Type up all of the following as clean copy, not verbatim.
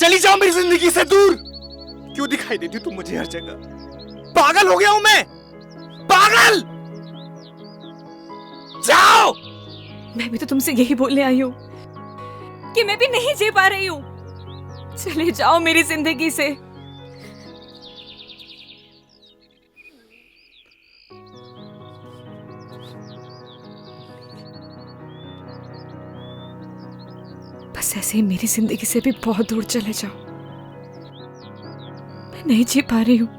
चली जाओ मेरी जिंदगी से दूर। क्यों दिखाई देती तुम मुझे हर जगह? पागल हो गया हूं मैं, पागल। जाओ। मैं भी तो तुमसे यही बोलने आई हूँ कि मैं भी नहीं जी पा रही हूँ। चले जाओ मेरी जिंदगी से। बस ऐसे ही मेरी जिंदगी से भी बहुत दूर चले जाओ। मैं नहीं जी पा रही हूँ।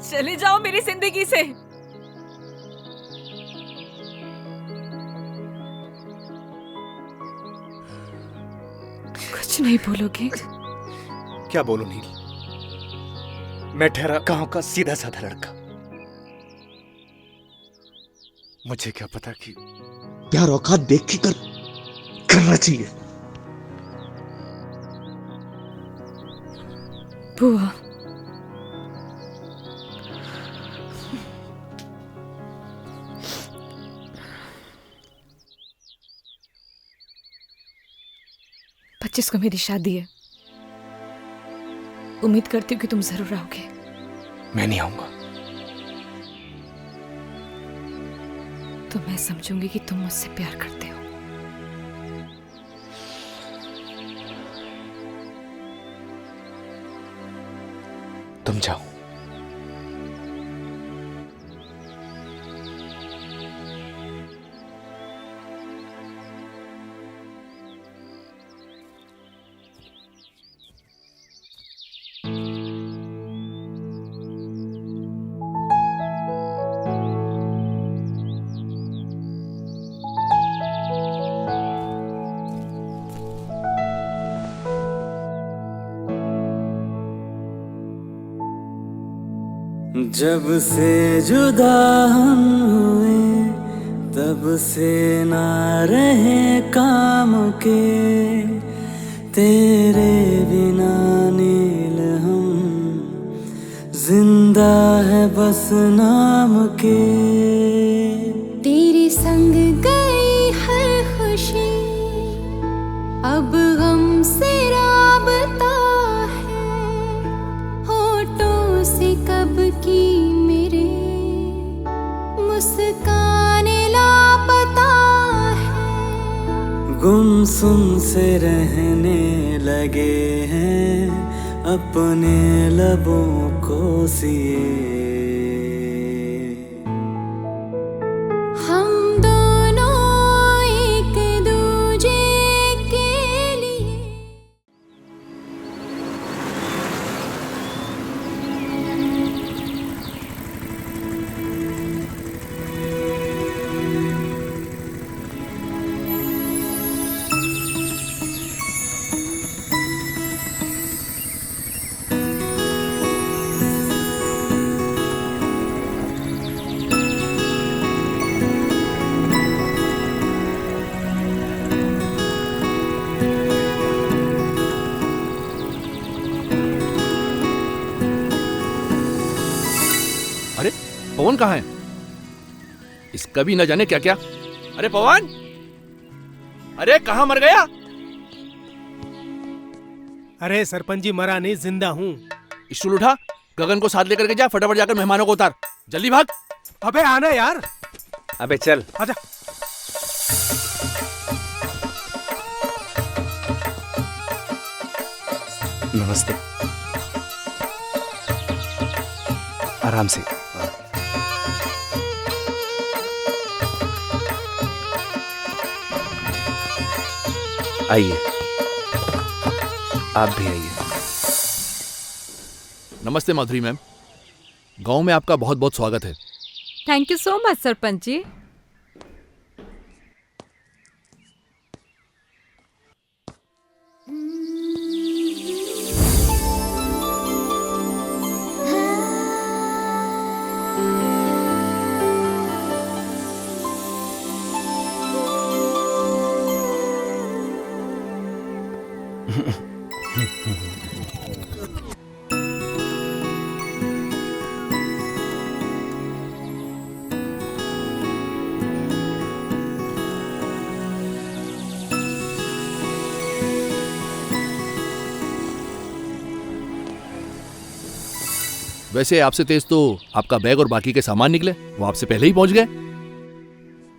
चले जाओ मेरी जिंदगी से। कुछ नहीं बोलोगे? क्या बोलूं नील? मैं ठहरा गांव का सीधा साधा लड़का। मुझे क्या पता कि प्यार औकात देख के करना चाहिए। बुआ, पच्चीस को मेरी शादी है। उम्मीद करती हूँ कि तुम जरूर आओगे। मैं नहीं आऊंगा। तो मैं समझूंगी कि तुम मुझसे प्यार करते हो। तुम जाओ। जब से जुदा हम हुए तब से ना रहे काम के, तेरे बिना नील हम जिंदा है बस नाम के। तेरे संग गई हर खुशी अब हमसे राबता है, होठों से कब की मेरे मुस्कान लापता है। गुमसुम से रहने लगे हैं अपने लबों को सिए। हम दोनों एक दूजे के लिए। अरे पवन कहाँ है? इसका भी न जाने क्या क्या। अरे पवन, अरे कहाँ मर गया? अरे सरपंच जी मरा नहीं, जिंदा हूँ। स्टूल उठा, गगन को साथ लेकर के जा, फटाफट जाकर मेहमानों को उतार। जल्दी भाग। अबे आना यार। अबे चल। आजा। नमस्ते। आराम से। आइए, आप भी आइए। नमस्ते माधुरी मैम, गांव में आपका बहुत बहुत स्वागत है। Thank you so much sarpanch ji. वैसे आपसे तेज तो आपका बैग और बाकी के सामान निकले, वो आपसे पहले ही पहुंच गए।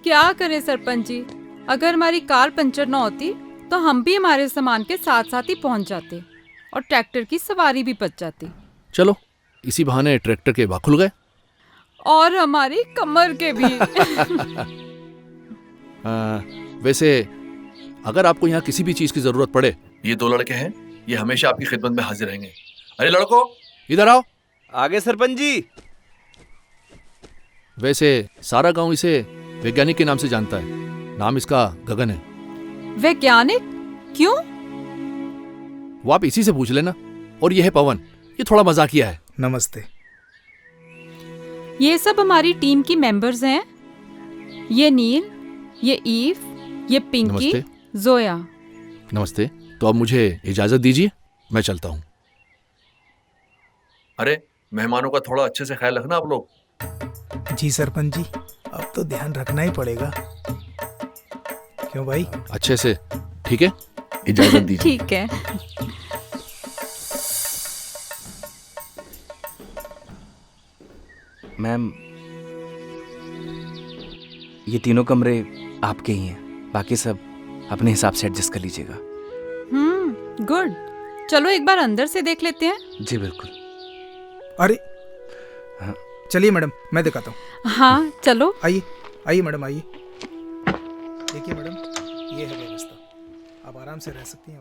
क्या करें सरपंच जी, अगर हमारी कार पंचर न होती तो हम भी हमारे सामान के साथ साथ ही पहुंच जाते और ट्रैक्टर की सवारी भी बच जाती। चलो इसी बहाने ट्रैक्टर के बाग खुल गए। और हमारी कमर के भी। वैसे अगर आपको यहाँ किसी भी चीज की जरूरत पड़े, ये दो लड़के हैं, ये हमेशा आपकी खिदमत में हाजिर रहेंगे। अरे लड़को इधर आओ। आगे सरपंच जी। वैसे सारा गांव इसे वैज्ञानिक के नाम से जानता है, नाम इसका गगन है। वैज्ञानिक? क्यों? वो आप इसी से पूछ लेना। और ये है पवन, ये थोड़ा मजाकिया है। नमस्ते। ये सब हमारी टीम की मेंबर्स हैं। ये नील, ये ईव, ये पिंकी, नमस्ते। जोया। नमस्ते। तो अब मुझे इजाजत दीजिए, मैं चलता हूँ। अरे मेहमानों का थोड़ा अच्छे से ख्याल रखना आप लोग। जी सरपंच जी, अब तो ध्यान रखना ही पड़ेगा। क्यों भाई? अच्छे से, ठीक है? इजाजत दीजिए। ठीक है। मैम, ये तीनों कमरे आपके ही हैं, बाकी सब अपने हिसाब से एडजस्ट कर लीजिएगा। गुड। चलो एक बार अंदर से देख लेते हैं। जी बिल्कुल। अरे हाँ। चलिए मैडम, मैं दिखाता हूँ। हाँ चलो। आइए आइए मैडम, आइए। देखिए मैडम, ये है व्यवस्था, आप आराम से रह सकती हैं।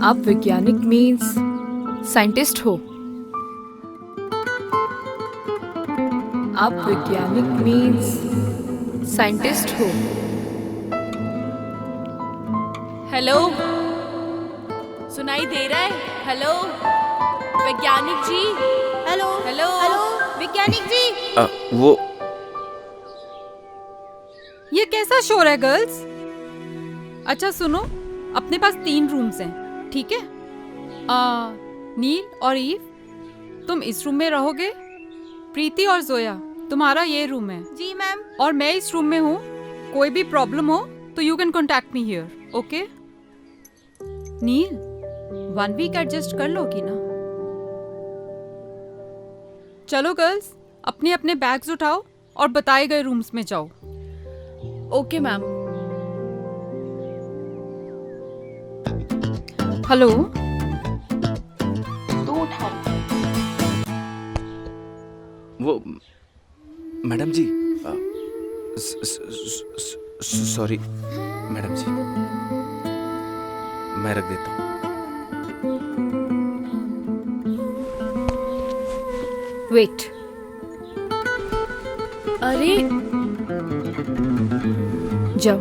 आप वैज्ञानिक मीन्स साइंटिस्ट हो। आप वैज्ञानिक मीन्स साइंटिस्ट हो। हेलो, सुनाई दे रहा है? हेलो वैज्ञानिक जी। हेलो हेलो हेलो वैज्ञानिक जी। वो ये कैसा शोर है गर्ल्स? अच्छा सुनो, अपने पास 3 रूम्स हैं, ठीक है? नील और ईव तुम इस रूम में रहोगे। प्रीति और जोया तुम्हारा ये रूम है। जी मैम। और मैं इस रूम में हूँ। कोई भी प्रॉब्लम हो तो you can contact me here, okay? Neel, 1 week adjust कर लोगी ना? चलो गर्ल्स, अपने अपने बैग्स उठाओ और बताए गए रूम्स में जाओ। Okay ma'am. हेलो। वो मैडम जी, सॉरी मैडम जी, मैं रख देता हूँ। वेट। अरे जाओ।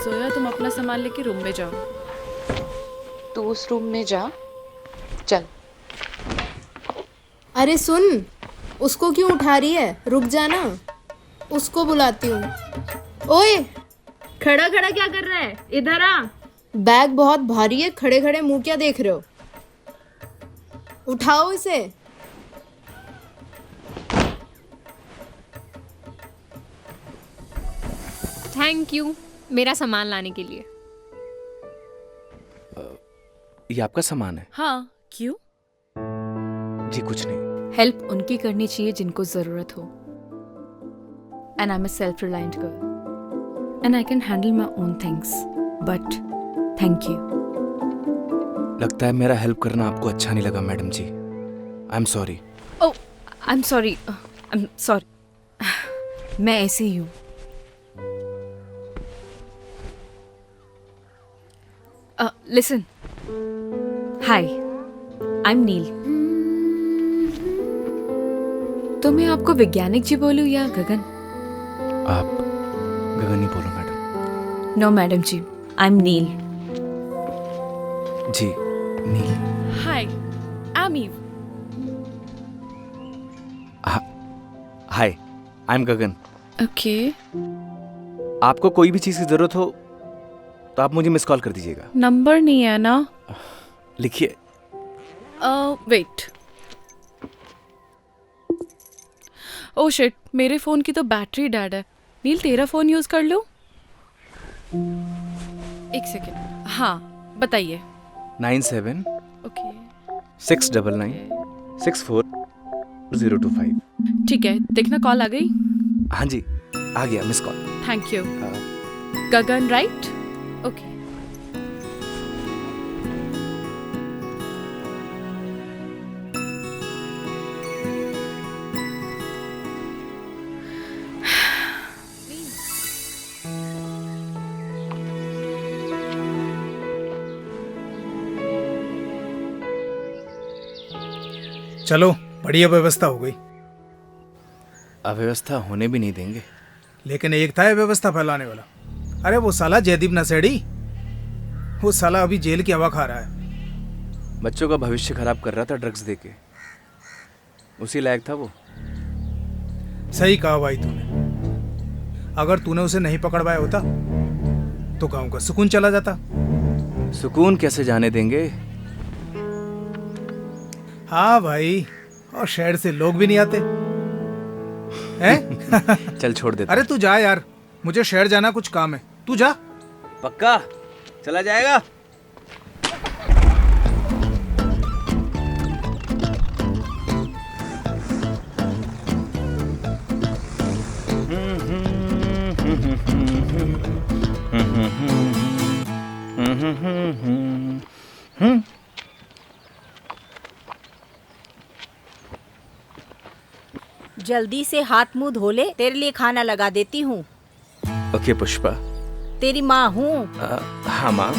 सोया, तुम अपना सामान लेके रूम में जाओ। तू उस रूम में जा, चल। अरे सुन, उसको क्यों उठा रही है? रुक जाना, उसको बुलाती हूँ। ओए, खड़ा खड़ा क्या कर रहा है? इधर आ। बैग बहुत भारी है, खड़े खड़े मुंह क्या देख रहे हो? उठाओ इसे। थैंक यू मेरा सामान लाने के लिए। ये आपका सामान है? हाँ, क्यों? जी कुछ नहीं। हेल्प उनकी करनी चाहिए जिनको जरूरत हो। And I am a self reliant girl and I can handle my own things, but thank you. लगता है मेरा हेल्प करना आपको अच्छा नहीं लगा madam ji. I am sorry. Oh, I am sorry, I am sorry. मैं ऐसे ही हूँ। Listen, hi, I am Neel. तो मैं आपको वैज्ञानिक जी बोलूं या गगन? आप गगन ही बोलो madam. No madam ji, I am Neel. जी Neel. Hi, I am Eve. Hi, I am Gagan. Okay. आपको कोई भी चीज़ की ज़रूरत हो तो आप मुझे मिस कॉल कर दीजिएगा। नंबर नहीं है ना? लिखिए। वेट। ओ शिट, मेरे फ़ोन की तो बैटरी डेड है। नील तेरा फ़ोन यूज़ कर लूँ? एक सेकेंड। हाँ बताइए। 97 ओके 699 64 025। ठीक है, देखना कॉल आ गई। हाँ जी, आ गया miss call. Thank you. Gagan right? Okay. चलो, बढ़िया व्यवस्था हो गई। अव्यवस्था होने भी नहीं देंगे। लेकिन एक था व्यवस्था फैलाने वाला। अरे वो साला जयदीप नशेड़ी, वो साला अभी जेल की हवा खा रहा है। बच्चों का भविष्य खराब कर रहा था ड्रग्स देके, उसी लायक था वो। सही कहा भाई तूने। अगर तूने उसे नहीं पकड़वाया होता तो गांव का सुकून चला जाता। सुकून कैसे जाने देंगे? हाँ भाई, और शहर से लोग भी नहीं आते हैं? चल छोड़ दे। अरे तू जा यार, मुझे शहर जाना, कुछ काम है। तू जा। पक्का चला जाएगा? जल्दी से हाथ मुंह धो ले, तेरे लिए खाना लगा देती हूँ। ओके पुष्पा। तेरी माँ हूँ। हाँ माँ।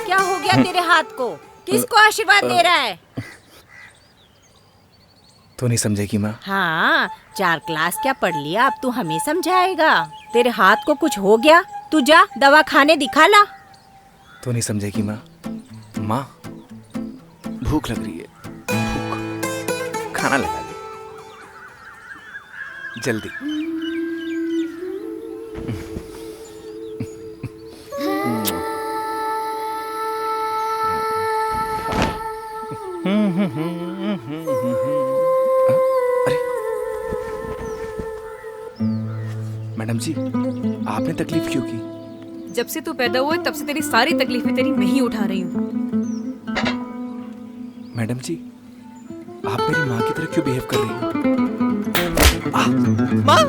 क्या हो गया तेरे हाथ को? किसको आशीर्वाद दे रहा है? तू नहीं समझेगी माँ। हाँ, 4 क्लास क्या पढ़ लिया, अब तू हमें समझाएगा? तेरे हाथ को कुछ हो गया, तू जा दवा खाने दिखा ला। तू नहीं समझेगी माँ। माँ भूख लग रही है, भूख। खाना लगा दे जल्दी। अरे मैडम जी, आपने तकलीफ क्यों की? जब से तू पैदा हुआ तब से तेरी सारी तकलीफें तेरी मैं ही उठा रही हूँ। मैडम जी, आप मेरी माँ की तरह क्यों बिहेव कर रही हो? माँ!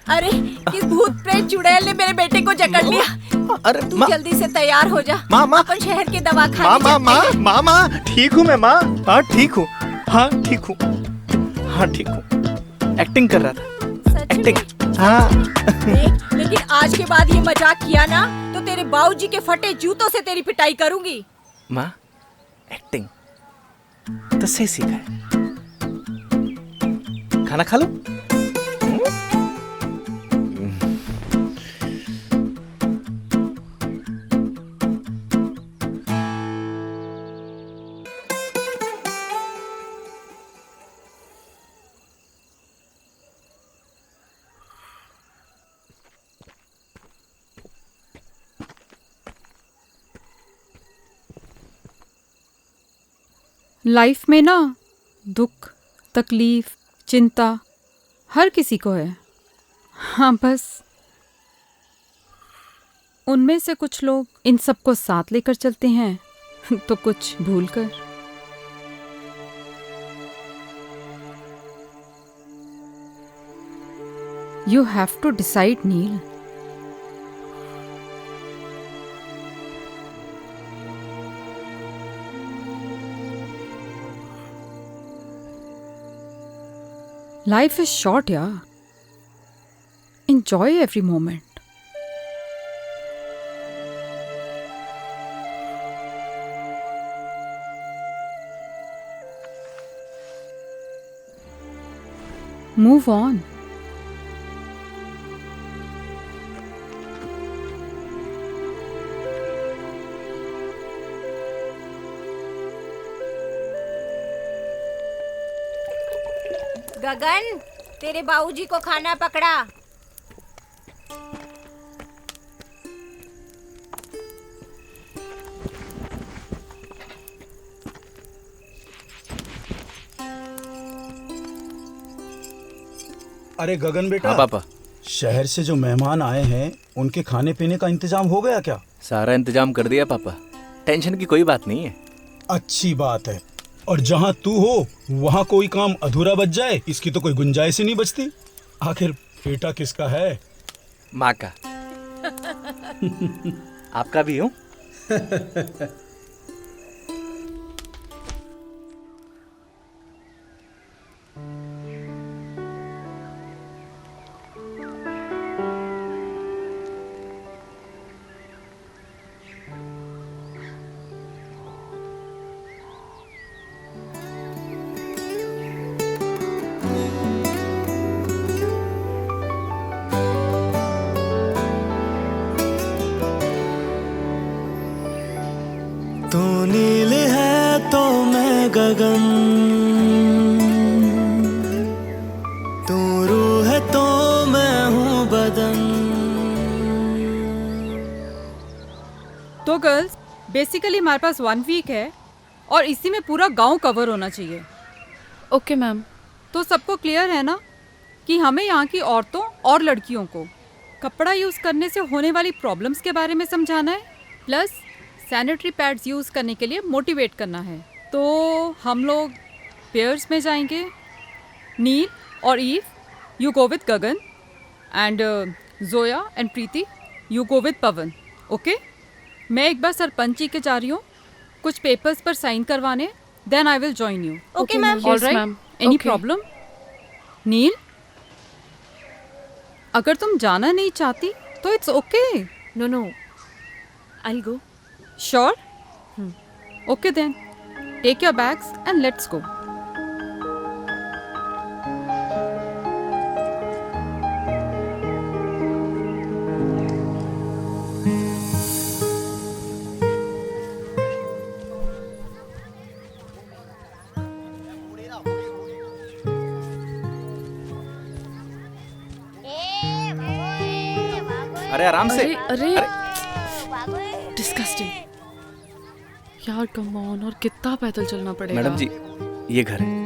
अरे किस भूत प्रेत चुड़ैल ने मेरे बेटे को जकड़ लिया। अरे तू जल्दी से तैयार हो जा। माँ अपन शहर के दवाखाने माँ ठीक हूँ मैं माँ। हाँ ठीक हूँ, हाँ ठीक हूँ, हाँ ठीक हूँ। एक्टिंग कर रहा था, एक्टिंग। हाँ लेकिन आज के बाद ये मजाक किया ना तो तेरे बाबूजी के फटे जूतों से तेरी पिटाई करूंगी। माँ एक्टिंग तो सही सीखा है। खाना खा लो। लाइफ में ना दुख, तकलीफ, चिंता हर किसी को है। हाँ, बस उनमें से कुछ लोग इन सबको साथ लेकर चलते हैं तो कुछ भूलकर। You have to decide, Neil. Life is short, yeah. Enjoy every moment. Move on. गगन, तेरे बाबूजी को खाना पकड़ा। अरे गगन बेटा। हाँ पापा। शहर से जो मेहमान आए हैं उनके खाने पीने का इंतजाम हो गया क्या? सारा इंतजाम कर दिया पापा, टेंशन की कोई बात नहीं है। अच्छी बात है। और जहाँ तू हो वहाँ कोई काम अधूरा बच जाए इसकी तो कोई गुंजाइश ही नहीं बचती। आखिर बेटा किसका है? माँ का। आपका भी हूँ। तू नील है तो मैं गगन, तू रूह है तो मैं हूँ बदन। तो गर्ल्स, बेसिकली हमारे पास 1 वीक है और इसी में पूरा गांव कवर होना चाहिए। Okay ma'am. तो सबको क्लियर है ना कि हमें यहाँ की औरतों और लड़कियों को कपड़ा यूज़ करने से होने वाली प्रॉब्लम्स के बारे में समझाना है, प्लस सैनिटरी पैड्स यूज़ करने के लिए मोटिवेट करना है। तो हम लोग पेयर्स में जाएंगे। नील और Eve, you go with Gagan, and Zoya and Preeti, you go with Pawan. Okay, मैं एक बार सरपंच जी के जा रही हूँ कुछ पेपर्स पर साइन करवाने, then I will join you. Okay ma'am. Alright, any problem? Neel, अगर तुम जाना नहीं चाहती तो it's okay. No no, I go. Sure? Okay then, take your bags and let's go. अरे आराम से। अरे डिस्गस्टिंग यार, कम ऑन। और कितना पैदल चलना पड़ेगा? मैडम जी, ये घर है।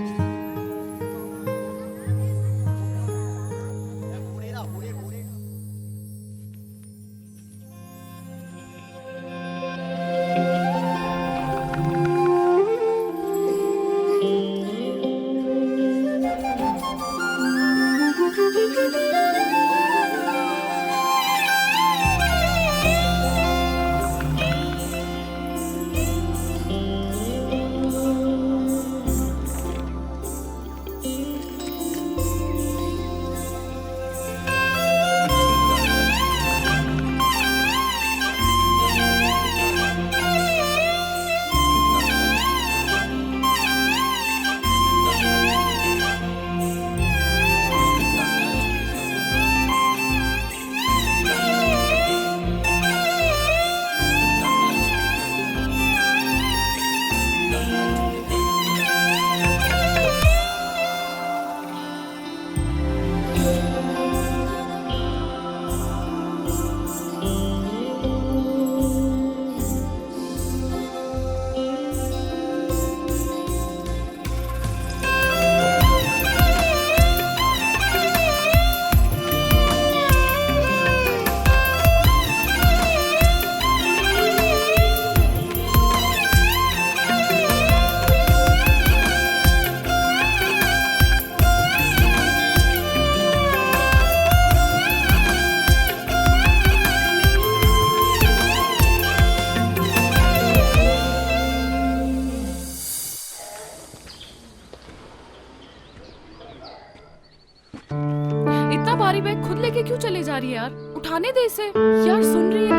भारी बैग खुद लेके क्यों चले जा रही है यार? उठाने दे इसे यार। सुन रही है?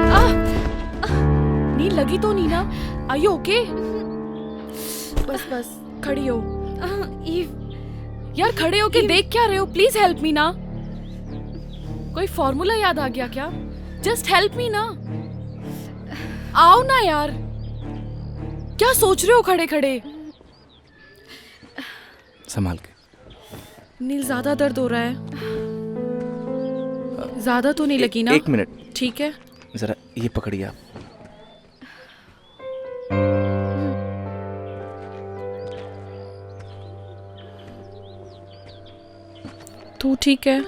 नींद लगी तो नहीं ना? Are you okay? बस बस खड़ी हो। यार खड़े होके देख क्या रहे हो? प्लीज हेल्प मी ना। कोई फॉर्मूला याद आ गया क्या? जस्ट हेल्प मी ना। आओ ना यार, क्या सोच रहे हो खड़े खड़े? संभाल के। नील ज्यादा दर्द हो रहा है? ज्यादा तो नहीं लगी ना? एक मिनट। ठीक है, जरा ये पकड़िए आप। तू ठीक है?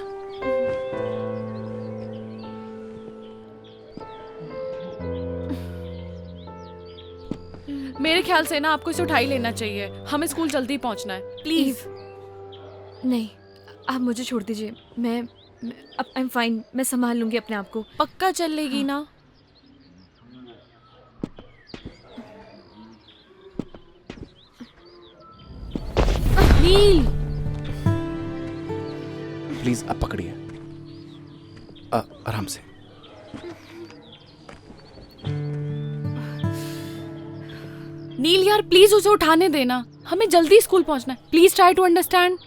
मेरे ख्याल से ना आपको इसे उठा ही लेना चाहिए। हमें स्कूल जल्दी पहुंचना है, प्लीज। नहीं, आप मुझे छोड़ दीजिए। मैं आई एम फाइन, मैं संभाल लूंगी अपने आप को। पक्का चल लेगी ना? नील, प्लीज आप पकड़िए, आराम से। नील यार प्लीज उसे उठाने देना, हमें जल्दी स्कूल पहुंचना है। Please try to understand.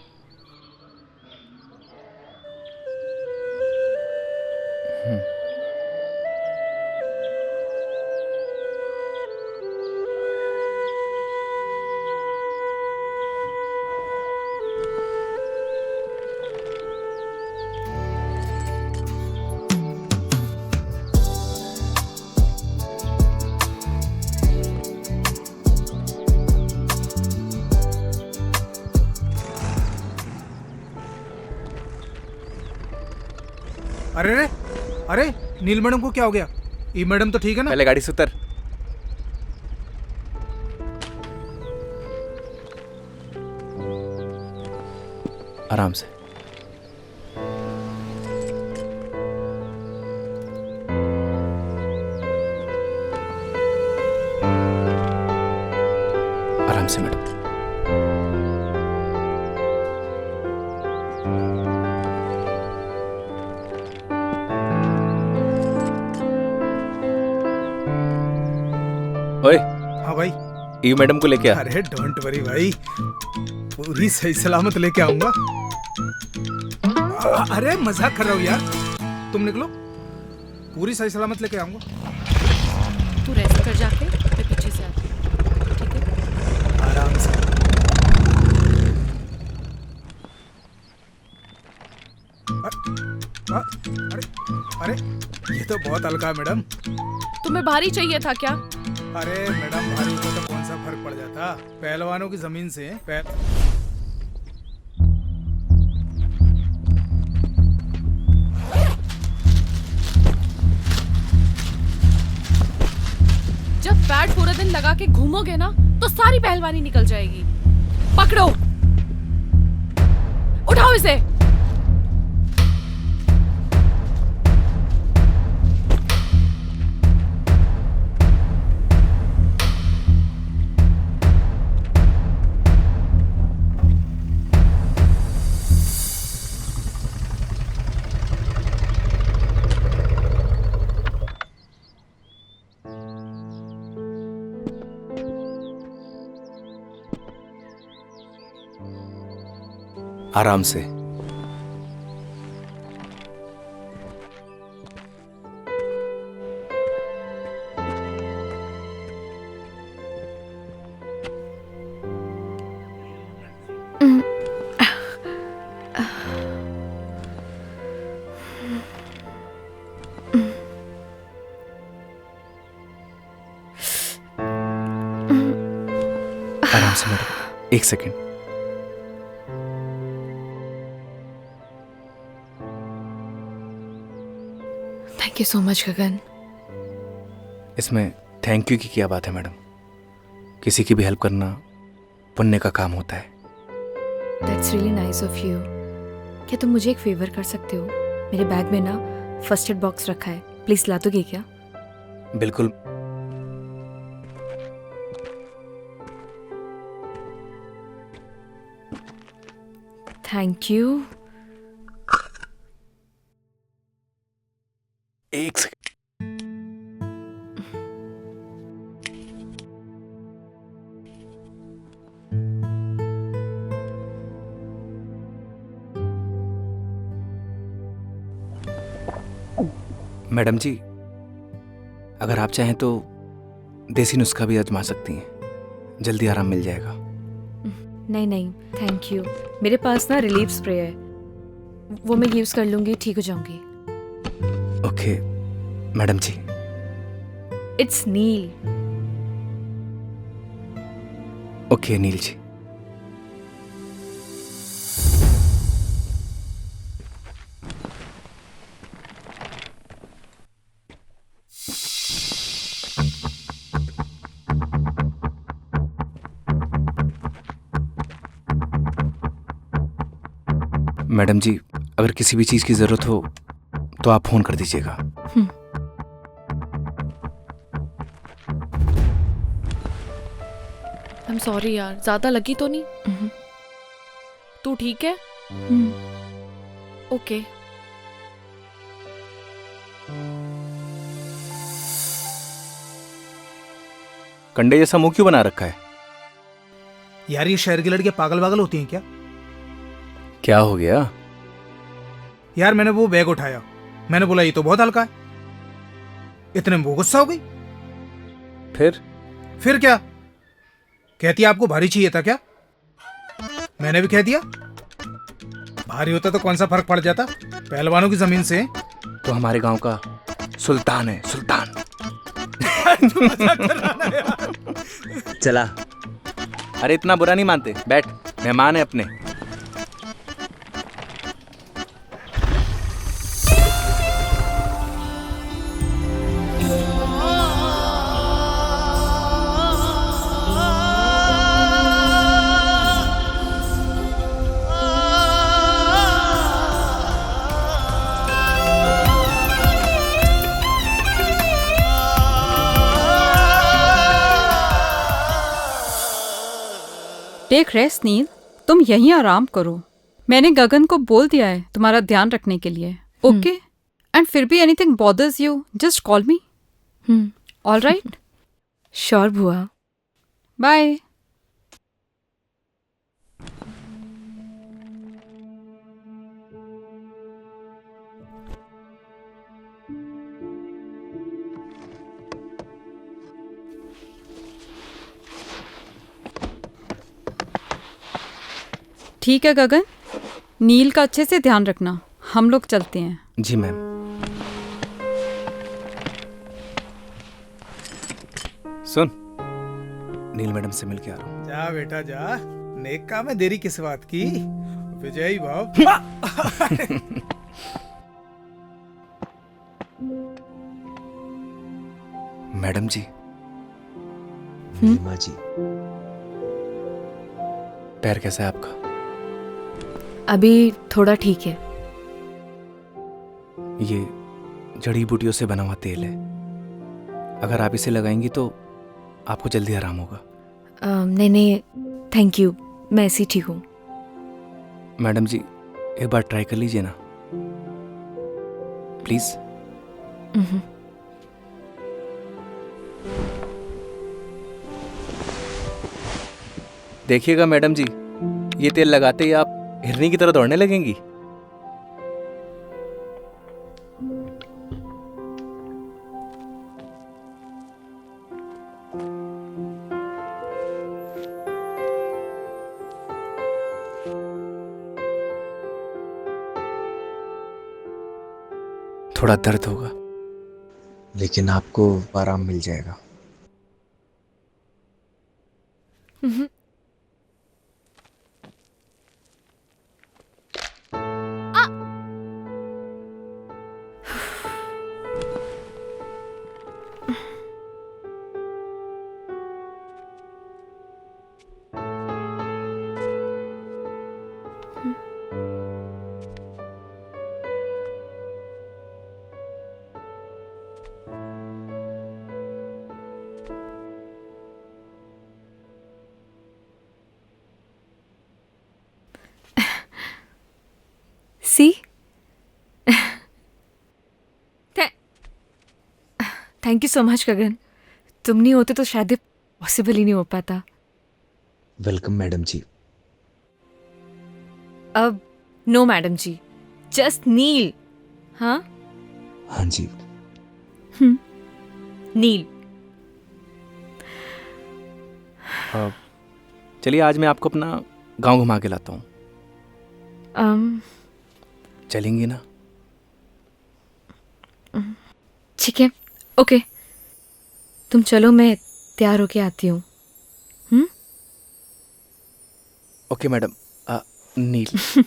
अरे रे, अरे नील मैडम को क्या हो गया? ई मैडम तो ठीक है ना? पहले गाड़ी से उतर। आराम से। आराम से मैडम। ओए। हाँ भाई। ई मैडम को लेके आ। अरे डोंट वरी भाई, पूरी सही सलामत लेके आऊंगा। अरे मजाक कर रहा हूँ यार, तुम निकलो, पूरी सही सलामत लेके आऊंगा। तू रेस्ट कर जाके, मैं पीछे से आती हूँ, ठीक है? आराम से। अरे अरे ये तो बहुत हल्का है मैडम। तुम्हें भारी चाहिए था क्या? अरे मैडम भारी को तो कौन सा फर्क पड़ जाता, पहलवानों की जमीन से जब पैड पूरा दिन लगा के घूमोगे ना तो सारी पहलवानी निकल जाएगी। पकड़ो, उठाओ इसे। आराम से। आराम से मैडम, एक second. Thank you so much Gagan. इसमें थैंक यू की क्या बात है मैडम? किसी की भी हेल्प करना पुण्य का काम होता है। That's really nice of you. क्या तुम मुझे एक फेवर कर सकते हो? मेरे बैग में ना फर्स्ट एड बॉक्स रखा है, प्लीज ला दोगे क्या? बिल्कुल। Thank you. एक सेकंड। मैडम जी, अगर आप चाहें तो देसी नुस्खा भी आजमा सकती हैं, जल्दी आराम मिल जाएगा। नहीं नहीं थैंक यू, मेरे पास ना रिलीफ स्प्रे है, वो मैं यूज़ कर लूँगी, ठीक हो जाऊँगी। Okay madam ji. It's Neel. Okay Neel ji. Madam ji, अगर किसी भी चीज़ की ज़रूरत हो तो आप फ़ोन कर दीजिएगा। I'm sorry यार, ज्यादा लगी तो नहीं? तू ठीक है? ओके। कंडे जैसा मुंह क्यों बना रखा है? यार ये शहर की लड़कियां पागल वागल होती हैं क्या? क्या हो गया? यार मैंने वो बैग उठाया, मैंने बोला ये तो बहुत हल्का है, इतने में वो गुस्सा हो गई। फिर क्या कहती है, आपको भारी चाहिए था क्या? मैंने भी कह दिया भारी होता तो कौन सा फर्क पड़ जाता, पहलवानों की जमीन से। तो हमारे गांव का सुल्तान है, सुल्तान। चला, अरे इतना बुरा नहीं मानते, बैठ, मेहमान है अपने। टेक रेस्ट नील, तुम यहीं आराम करो। मैंने गगन को बोल दिया है तुम्हारा ध्यान रखने के लिए, ओके? एंड फिर भी anything bothers you, just call me. All right? Sure बुआ। बाय। ठीक है गगन, नील का अच्छे से ध्यान रखना, हम लोग चलते हैं। जी मैम। सुन, नील मैडम से मिल के आ रहा हूँ। जा बेटा जा, नेक काम है, देरी किस बात की। विजयी भाव। मैडम जी। माँ जी। पैर कैसा है आपका? अभी थोड़ा ठीक है। ये जड़ी बूटियों से बना हुआ तेल है, अगर आप इसे लगाएंगी तो आपको जल्दी आराम होगा। नहीं नहीं थैंक यू, मैं ऐसी ठीक हूँ। मैडम जी एक बार ट्राई कर लीजिए ना प्लीज। देखिएगा मैडम जी, ये तेल लगाते ही आप हिरनी की तरह दौड़ने लगेंगी। थोड़ा दर्द होगा, लेकिन आपको आराम मिल जाएगा। सी थैंक यू सो मच गगन, तुम नहीं होते तो शायद पॉसिबल ही नहीं हो पाता। वेलकम मैडम जी। अब नो मैडम जी, जस्ट नील। हाँ हाँ जी। नील। चलिए आज मैं आपको अपना गांव घुमा के लाता हूँ। um, चलेंगी ना? ठीक है, ओके, तुम चलो, मैं तैयार होके आती हूँ। Okay madam. नील।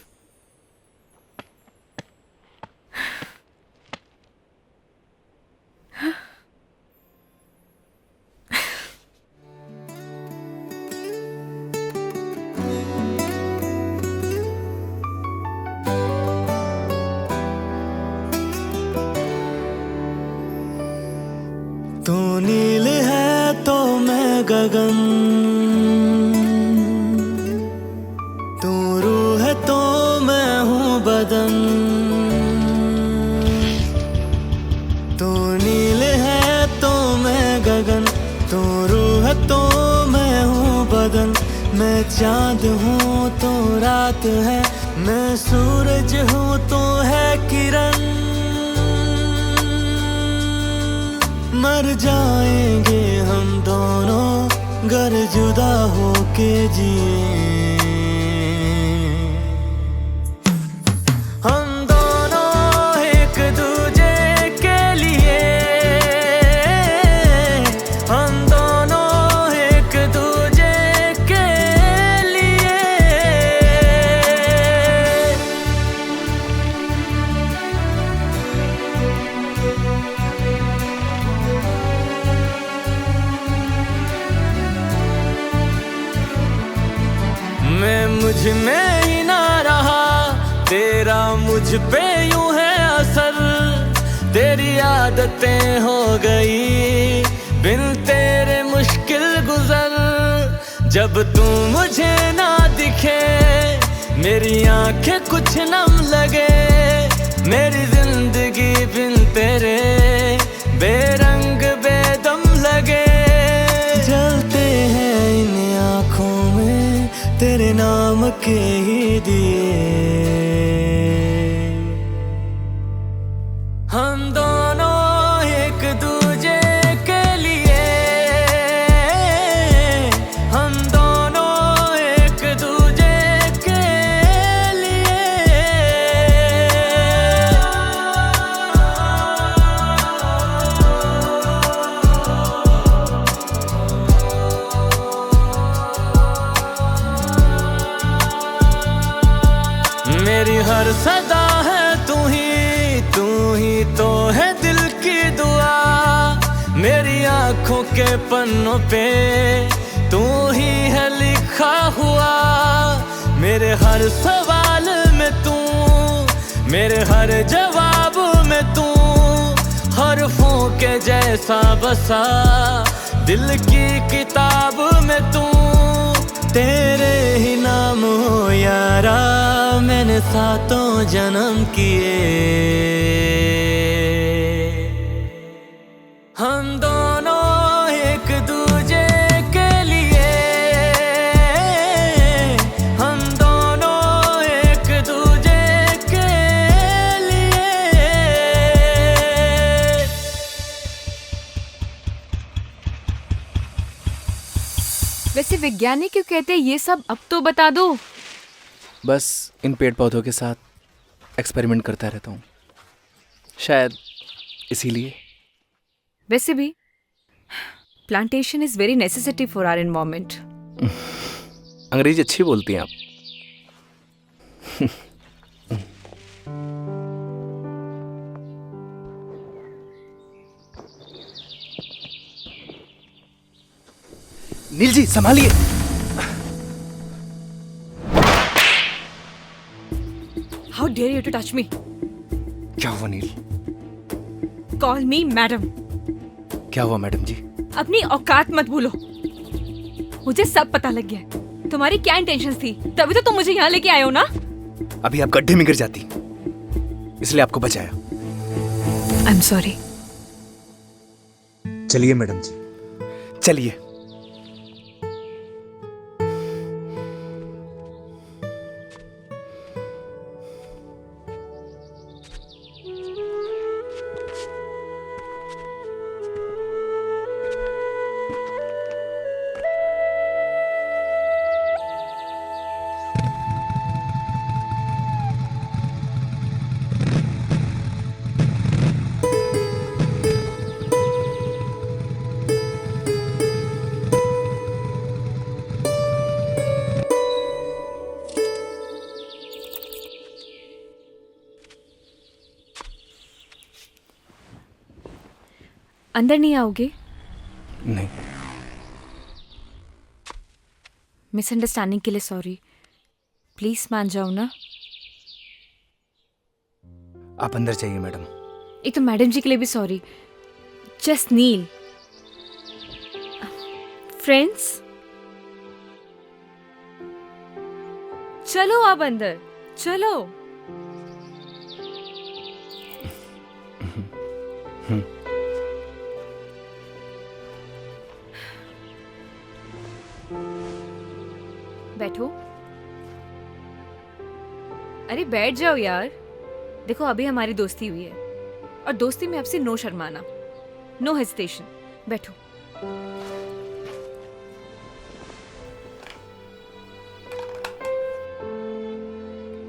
तू नील है तो मैं गगन, तू रूह है तो मैं हूँ बदन। तू नील है तो मैं गगन, तू रूह है तो मैं हूँ बदन। मैं चाँद हूँ तो रात है, मैं सूरज हूँ तो है किरण। मर जाएंगे हम दोनों गर जुदा होके जिए। हम दोनों एक दूजे के लिए, हम दोनों एक दूजे के लिए। मैं मुझ में ही ना रहा, तेरा मुझ पे यूं है असर। तेरी आदतें हो गई बिन तेरे मुश्किल गुजर। जब तू मुझे ना दिखे मेरी आंखें कुछ नम लगे। मेरी जिंदगी बिन तेरे बेरंग बेदम लगे। जलते हैं इन आँखों में तेरे नाम के ही दिए। हम दोनों एक दूजे के लिए, हम दोनों एक दूजे के लिए। मेरी हर सदा है तू ही तो है दिल की दुआ। मेरी आंखों के पन्नों पे तू ही है लिखा हुआ। मेरे हर सवाल में तू, मेरे हर जवाब में तू, हरफों के जैसा बसा दिल की किताब में तू। तेरे ही नाम हो यारा मैंने सातों जन्म किए। हम दोनों एक दूजे के लिए, हम दोनों एक दूजे के लिए। वैसे वैज्ञानिक क्यों कहते हैं ये सब, अब तो बता दो। बस इन पेड़ पौधों के साथ एक्सपेरिमेंट करता रहता हूँ, शायद इसीलिए। वैसे भी plantation is very necessity for our environment. अंग्रेजी अच्छी बोलती हैं आप। नील जी संभालिए। How dare you to touch me? क्या हुआ नील? Call me madam. क्या हुआ मैडम जी? अपनी औकात मत भूलो। मुझे सब पता लग गया है तुम्हारी क्या इंटेंशंस थी, तभी तो तुम मुझे यहाँ लेके आए हो ना। अभी आप गड्ढे में गिर जाती, इसलिए आपको बचाया। आई एम सॉरी। चलिए मैडम जी, चलिए। अंदर नहीं आओगे? नहीं। मिसअंडरस्टैंडिंग के लिए सॉरी। प्लीज मान जाओ ना। आप अंदर जाइए मैडम। एक तो मैडम जी के लिए भी सॉरी। जस्ट नील। फ्रेंड्स, चलो आप अंदर चलो। बैठो। अरे बैठ जाओ यार। देखो अभी हमारी दोस्ती हुई है और दोस्ती में आपसे नो शर्माना, नो हेजिटेशन। बैठो।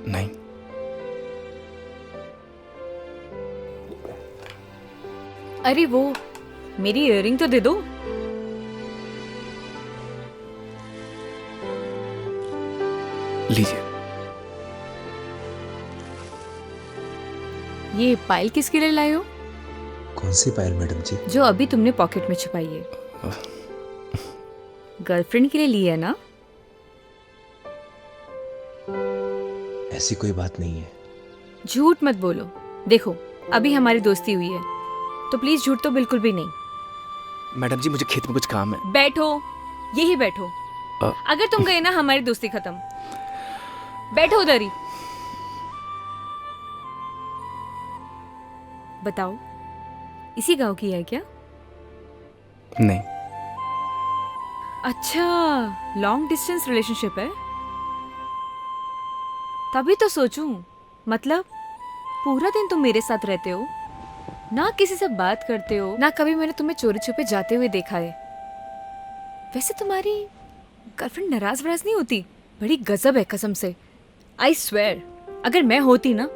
नहीं। अरे वो मेरी इयररिंग तो दे दो। लीजिए। ये पायल किसके लिए लाए हो? कौन सी पायल मैडम जी? जो अभी तुमने पॉकेट में छुपाई है। गर्लफ्रेंड के लिए ली है ना? ऐसी कोई बात नहीं है। झूठ मत बोलो। देखो अभी हमारी दोस्ती हुई है तो प्लीज झूठ तो बिल्कुल भी नहीं। मैडम जी मुझे खेत में कुछ काम है। बैठो, यही बैठो। अगर तुम गए ना हमारी दोस्ती खत्म। बैठो उधर ही। बताओ इसी गांव की है क्या? नहीं। अच्छा, लॉन्ग डिस्टेंस रिलेशनशिप है। तभी तो सोचूं, मतलब पूरा दिन तुम मेरे साथ रहते हो, ना किसी से बात करते हो, ना कभी मैंने तुम्हें चोरी छुपे जाते हुए देखा है। वैसे तुम्हारी गर्लफ्रेंड नाराज वराज नहीं होती? बड़ी गजब है कसम से। आई स्वेयर, अगर मैं होती ना,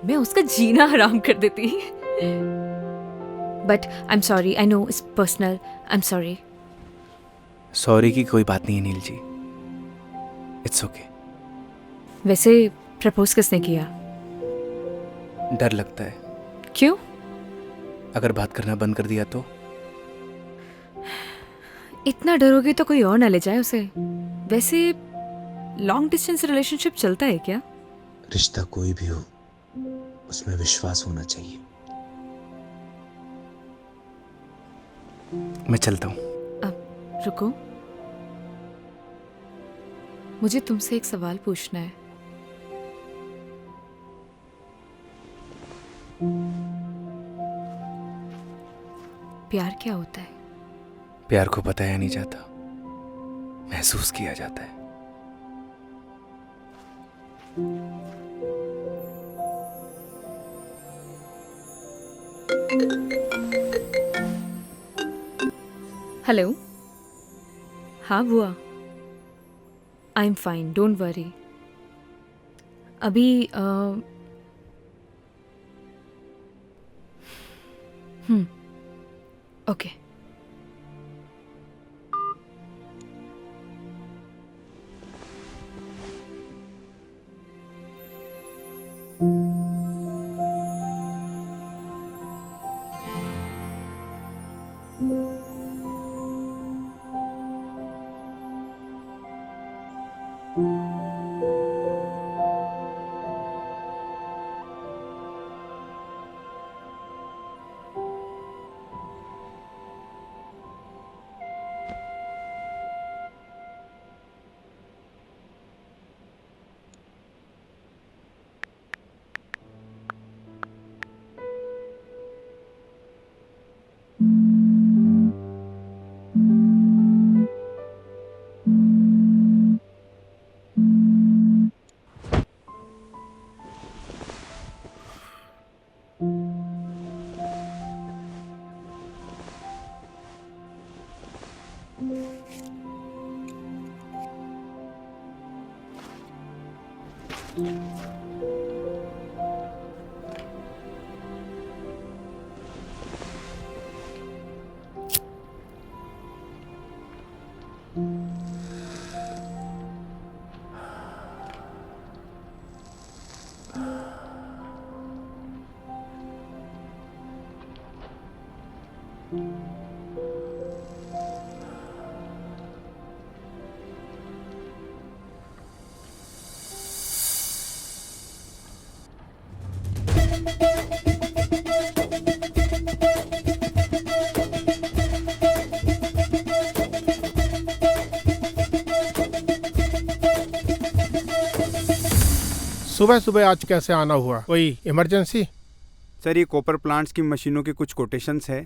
मैं उसका जीना हराम कर देती। But I am sorry, I know it's personal, I am sorry. Sorry की कोई बात नहीं है नील जी, इट्स ओके। वैसे प्रपोज किसने किया? डर लगता है। क्यों? अगर बात करना बंद कर दिया तो? इतना डरोगे तो कोई और ना ले जाए उसे। वैसे लॉन्ग डिस्टेंस रिलेशनशिप चलता है क्या? रिश्ता कोई भी हो, उसमें विश्वास होना चाहिए। मैं चलता हूँ। अब रुको, मुझे तुमसे एक सवाल पूछना है। प्यार क्या होता है? प्यार को बताया नहीं जाता, महसूस किया जाता है। हेलो। हाँ बुआ, आई एम फाइन, डोंट वरी। अभी ओके। सुबह सुबह आज कैसे आना हुआ? कोई इमरजेंसी? सर ये कॉपर प्लांट्स की मशीनों के कुछ कोटेशंस है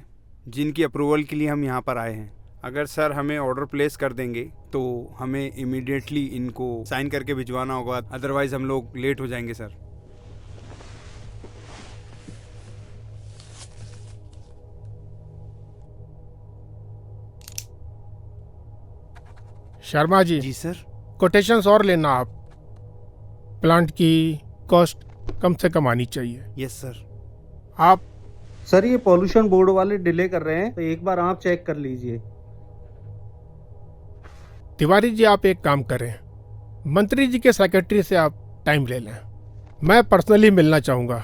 जिनकी अप्रूवल के लिए हम यहाँ पर आए हैं। अगर सर हमें ऑर्डर प्लेस कर देंगे तो हमें इमीडिएटली इनको साइन करके भिजवाना होगा, अदरवाइज हम लोग लेट हो जाएंगे सर। शर्मा जी। जी सर। कोटेशंस और लेना आप। प्लांट की कॉस्ट कम से कम आनी चाहिए। Yes sir. आप सर ये पॉल्यूशन बोर्ड वाले डिले कर रहे हैं, तो एक बार आप चेक कर लीजिए। तिवारी जी आप एक काम करें, मंत्री जी के सेक्रेटरी से आप टाइम ले लें। मैं पर्सनली मिलना चाहूँगा।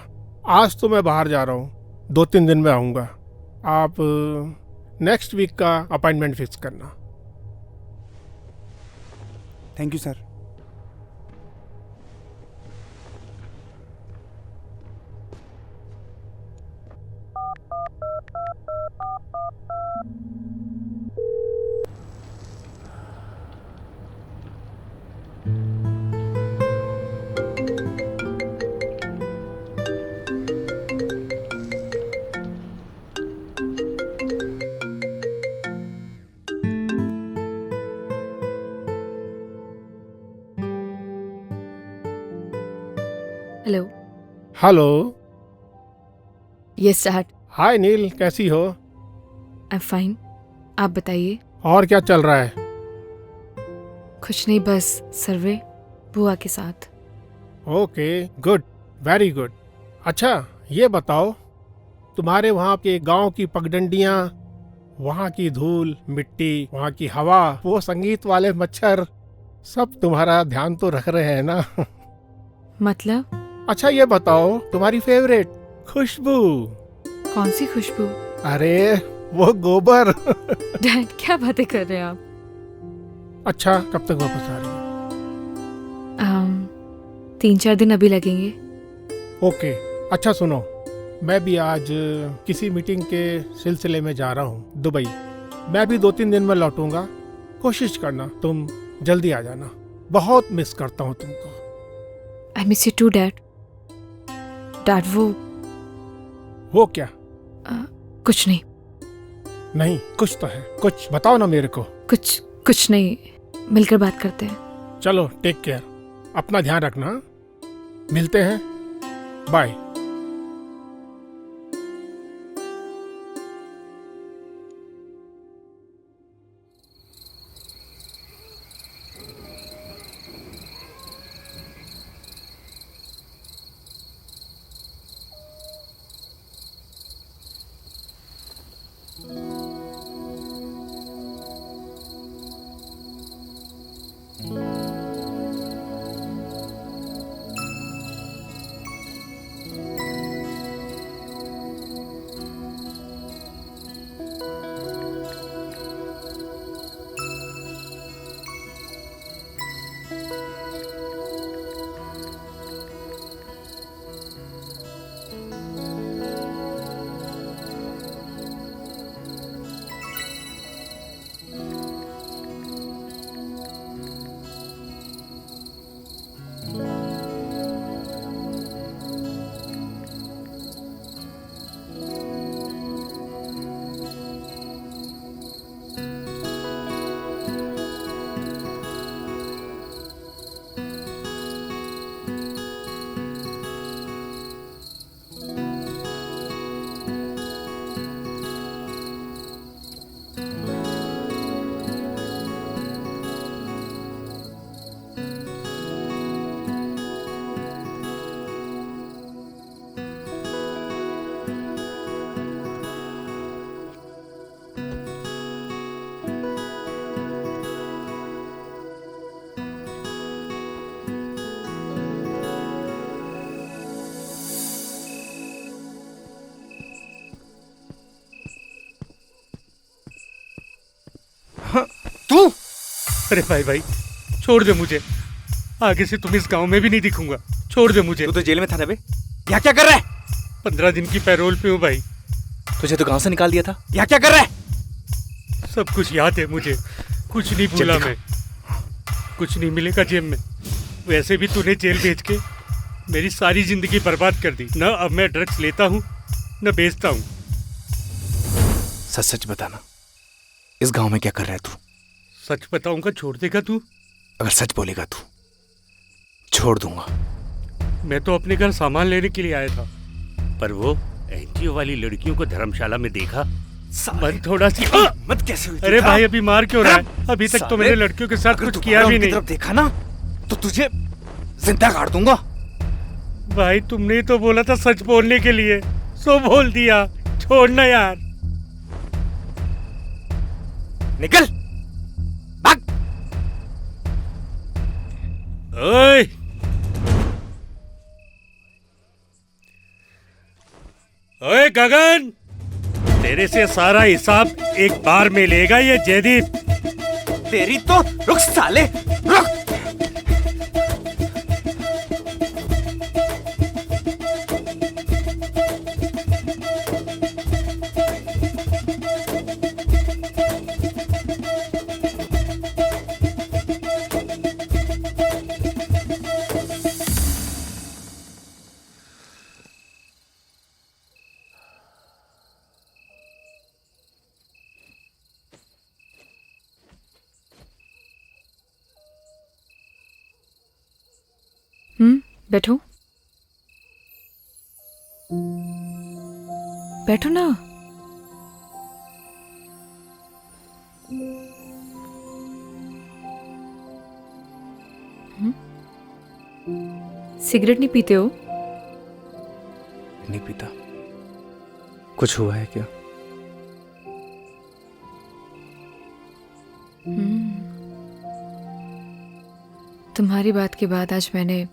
आज तो मैं बाहर जा रहा हूँ, 2-3 दिन में आऊँगा। आप नेक्स्ट वीक का अपॉइंटमेंट फिक्स करना। Thank you sir. Hello. Hello. Yes dad. Hi Neel, कैसी हो? I am fine. आप बताइए। और क्या चल रहा है? कुछ नहीं, बस सर्वे बुआ के साथ। Okay, good, very good. अच्छा ये बताओ, तुम्हारे वहाँ के गांव की पगडंडियाँ, वहाँ की धूल मिट्टी, वहाँ की हवा, वो संगीत वाले मच्छर, सब तुम्हारा ध्यान तो रख रहे हैं ना? मतलब? अच्छा ये बताओ, तुम्हारी फेवरेट खुशबू? कौन सी खुशबू? अरे वो गोबर। डैड क्या बातें कर रहे हैं आप? अच्छा कब तक वापस आ रही है? 3-4 दिन अभी लगेंगे। ओके। अच्छा सुनो, मैं भी आज किसी मीटिंग के सिलसिले में जा रहा हूँ दुबई। मैं भी 2-3 दिन में लौटूंगा। कोशिश करना तुम जल्दी आ जाना। बहुत मिस करता हूँ तुमको। I miss you too dad. Dad वो क्या? कुछ नहीं। नहीं कुछ तो है, कुछ बताओ ना मेरे को। कुछ नहीं, मिलकर बात करते हैं। चलो टेक केयर, अपना ध्यान रखना। मिलते हैं, बाय। तू? अरे भाई छोड़ दे मुझे, आगे से तुम इस गांव में भी नहीं दिखूंगा। छोड़ दे मुझे। तू तो जेल में था ना बे, यहाँ क्या कर रहा है? 15 दिन की पैरोल पे हूँ भाई। तुझे तो गांव से निकाल दिया था, यहाँ क्या कर रहा है? सब कुछ याद है मुझे, कुछ नहीं भूला मैं। कुछ नहीं मिलेगा जेब में। वैसे भी तूने जेल भेज के मेरी सारी जिंदगी बर्बाद कर दी। न अब मैं ड्रग्स लेता हूँ न बेचता हूँ। सच सच बताना, इस गांव में क्या कर रहा है तू? सच बताऊंगा, छोड़ देगा तू? अगर सच बोलेगा तू, छोड़ दूंगा। मैं तो अपने घर सामान लेने के लिए आया था, पर वो एनजीओ वाली लड़कियों को धर्मशाला में देखा। मन थोड़ा सी मत कैसे हुई? अरे भाई अभी मार क्यों रहा है? अभी तक तो मैंने लड़कियों के साथ कुछ किया भी नहीं। तरफ देखा ना तो तुझे जिंदा काट दूंगा। भाई तुमने तो बोला था सच बोलने के लिए, सो बोल दिया। छोड़ना यार। निकल भाग। ओए ओए गगन, तेरे से सारा हिसाब एक बार में लेगा ये जयदीप। तेरी तो रुक साले, रुक। बैठो बैठो ना। सिगरेट नहीं पीते हो? नहीं पीता। कुछ हुआ है क्या? तुम्हारी बात के बाद आज मैंने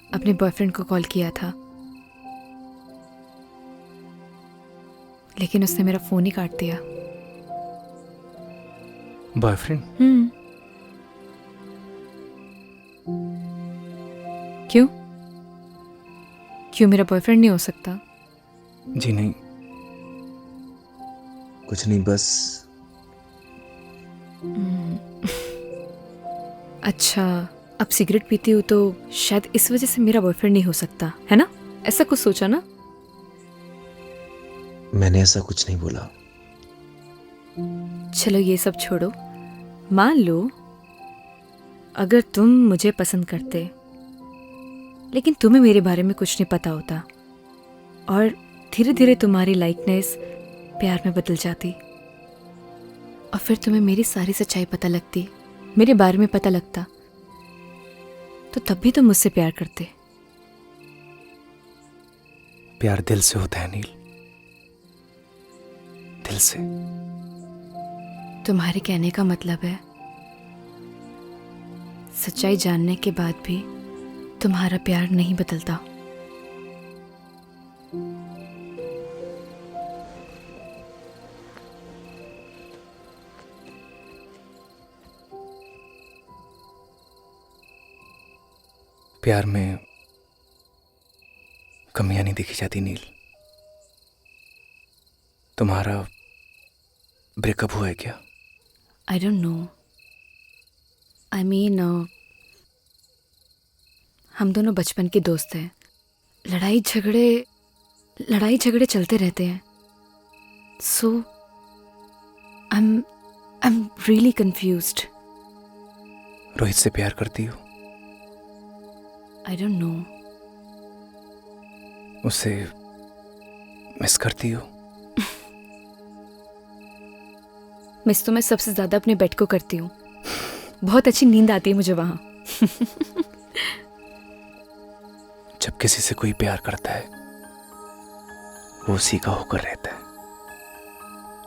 अपने बॉयफ्रेंड को कॉल किया था, लेकिन उसने मेरा फोन ही काट दिया। बॉयफ्रेंड? क्यों? क्यों मेरा बॉयफ्रेंड नहीं हो सकता? जी नहीं, कुछ नहीं, बस। अच्छा, अब सिगरेट पीती हूँ तो शायद इस वजह से मेरा बॉयफ्रेंड नहीं हो सकता, है ना? ऐसा कुछ सोचा ना? मैंने ऐसा कुछ नहीं बोला। चलो ये सब छोड़ो। मान लो अगर तुम मुझे पसंद करते, लेकिन तुम्हें मेरे बारे में कुछ नहीं पता होता, और धीरे धीरे तुम्हारी लाइकनेस प्यार में बदल जाती, और फिर तुम्हें मेरी सारी सच्चाई पता लगती, मेरे बारे में पता लगता, तो तब भी तुम मुझसे प्यार करते। प्यार दिल से होता है नील, दिल से। तुम्हारे कहने का मतलब है सच्चाई जानने के बाद भी तुम्हारा प्यार नहीं बदलता। प्यार में कमियां नहीं देखी जाती नील। तुम्हारा ब्रेकअप हुआ है क्या? आई डोंट नो। आई मीन हम दोनों बचपन के दोस्त हैं। लड़ाई झगड़े चलते रहते हैं। So I am really confused. Rohit से प्यार करती हो? I don't know. उसे मिस करती हो? मिस तो मैं सबसे ज्यादा अपने बेड को करती हूँ। बहुत अच्छी नींद आती है मुझे वहां। जब किसी से कोई प्यार करता है वो उसी का होकर रहता है,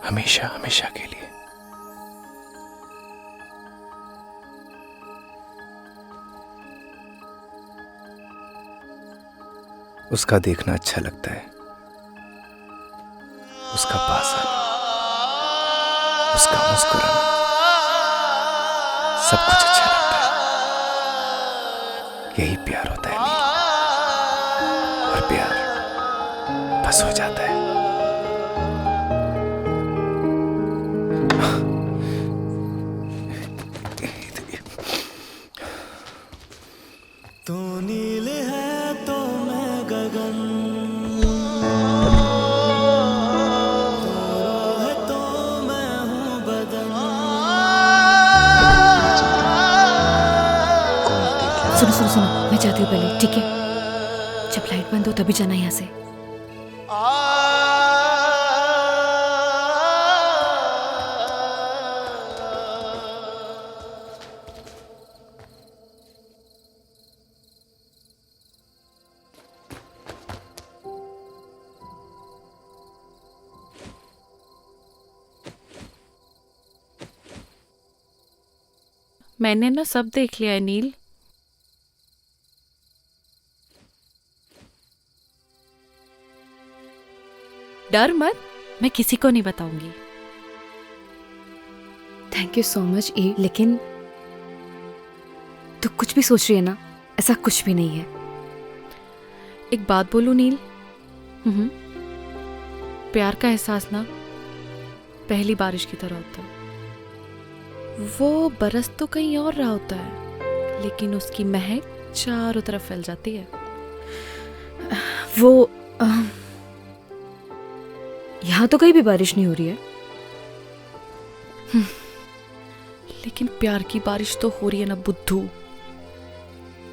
हमेशा हमेशा के लिए। उसका देखना अच्छा लगता है, उसका पास आना, उसका मुस्कुराना। सब कुछ अच्छा लगता है। यही प्यार होता है नील। और प्यार बस हो जाता है। तू नील है तो मैं गगन, तू रूह है तो मैं हूँ बदन। सुनो सुनो सुनो, मैं जाती हूँ पहले, ठीक है? जब लाइट बंद हो तभी जाना यहाँ से। मैंने ना सब देख लिया है नील। डर मत, मैं किसी को नहीं बताऊंगी। थैंक यू सो मच ई, लेकिन तू कुछ भी सोच रही है ना, ऐसा कुछ भी नहीं है। एक बात बोलूं नील, प्यार का एहसास ना पहली बारिश की तरह होता है। वो बरस तो कहीं और रहा होता है, लेकिन उसकी महक चारों तरफ फैल जाती है। वो यहाँ तो कहीं भी बारिश नहीं हो रही है। लेकिन प्यार की बारिश तो हो रही है ना बुद्धू।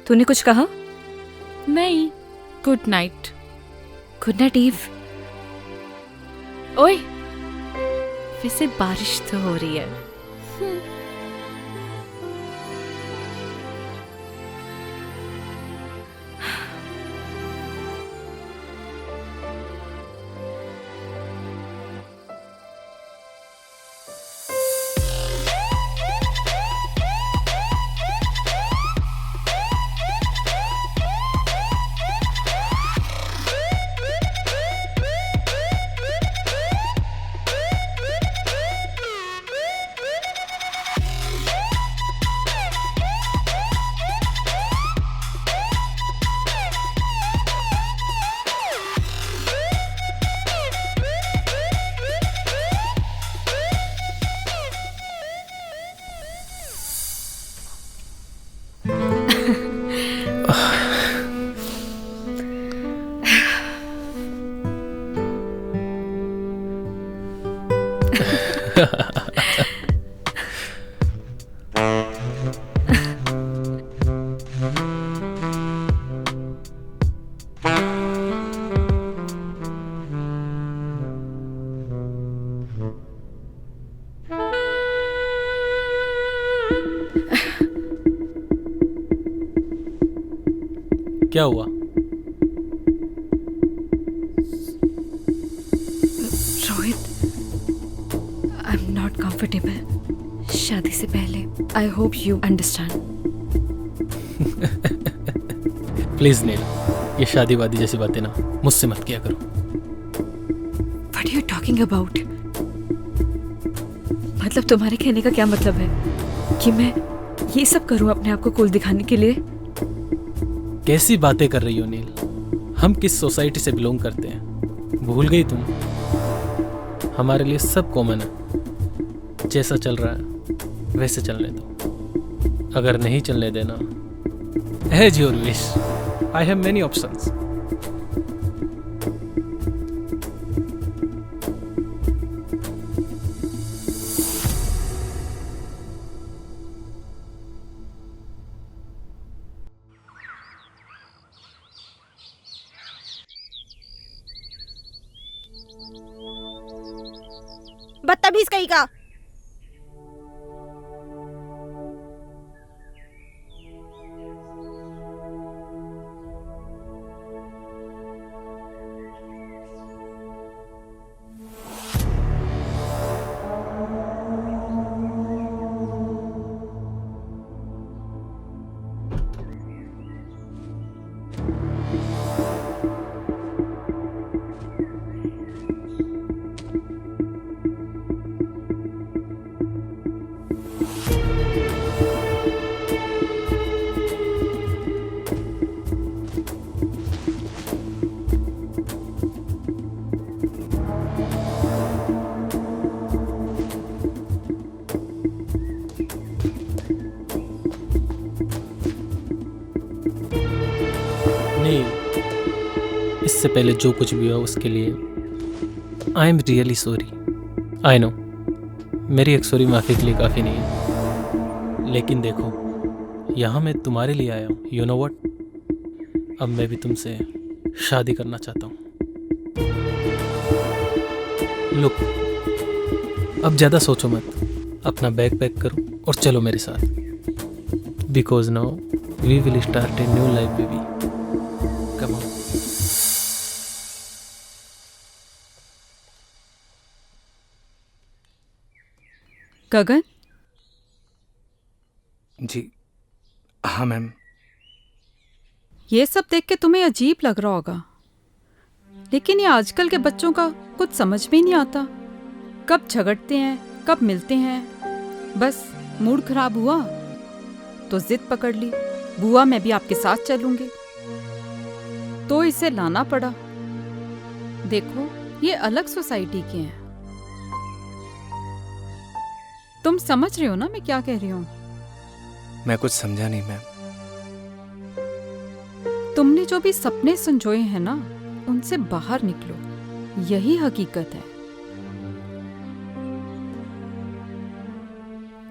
तूने कुछ कहा? नहीं, good night. Good night Eve. ओए, वैसे बारिश तो हो रही है। क्या हुआ? Rohit, I am not comfortable शादी से पहले। I hope you understand. Please Neel, ये शादी वादी जैसी बातें ना मुझसे मत किया करो। What are you talking about? मतलब तुम्हारे कहने का क्या मतलब है कि मैं ये सब करूं अपने आप को कूल दिखाने के लिए? कैसी बातें कर रही हो नील? हम किस सोसाइटी से बिलोंग करते हैं भूल गई तुम? हमारे लिए सब कॉमन है। जैसा चल रहा है वैसे चलने दो। अगर नहीं चलने देना, as your wish, I have many options. बदतमीज कहीं का। इससे पहले जो कुछ भी हुआ उसके लिए आई am really sorry. I know मेरी एक सॉरी माफ़ी के लिए काफ़ी नहीं है, लेकिन देखो यहाँ मैं तुम्हारे लिए आया हूँ। यू नो व्हाट, अब मैं भी तुमसे शादी करना चाहता हूँ। लुक, अब ज़्यादा सोचो मत, अपना बैग पैक करो और चलो मेरे साथ, because now we will start a new life baby. Come on. Gagan? जी हाँ मैम। ये सब देख के तुम्हें अजीब लग रहा होगा, लेकिन ये आजकल के बच्चों का कुछ समझ में नहीं आता। कब झगड़ते हैं, कब मिलते हैं। बस मूड खराब हुआ तो जिद पकड़ ली, बुआ मैं भी आपके साथ चलूंगी, तो इसे लाना पड़ा। देखो ये अलग सोसाइटी के हैं। तुम समझ रहे हो ना मैं क्या कह रही हूँ? मैं कुछ समझा नहीं मैम। तुमने जो भी सपने संजोए हैं ना, उनसे बाहर निकलो, यही हकीकत है।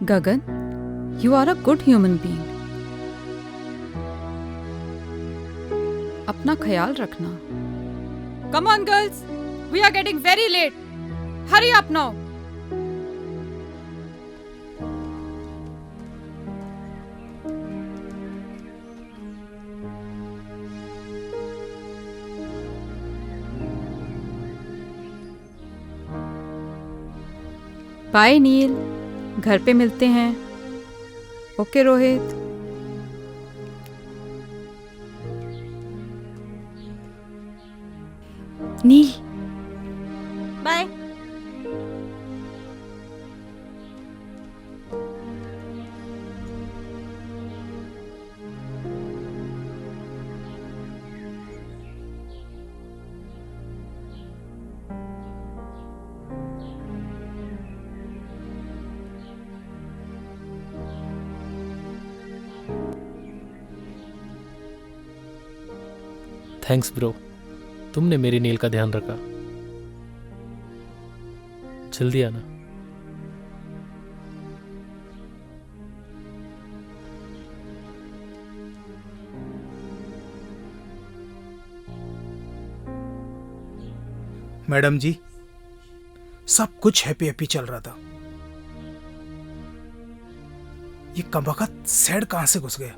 Gagan, you are a good human being. अपना ख्याल रखना। Come on girls, we are getting very late. Hurry up now. Bye Neel, घर पे मिलते हैं। Okay Rohit. Neel bye. Thanks bro, तुमने मेरी नील का ध्यान रखा। जल्दी आना। मैडम जी, सब कुछ हैप्पी हैप्पी चल रहा था, ये कमबख्त सैड कहां से घुस गया?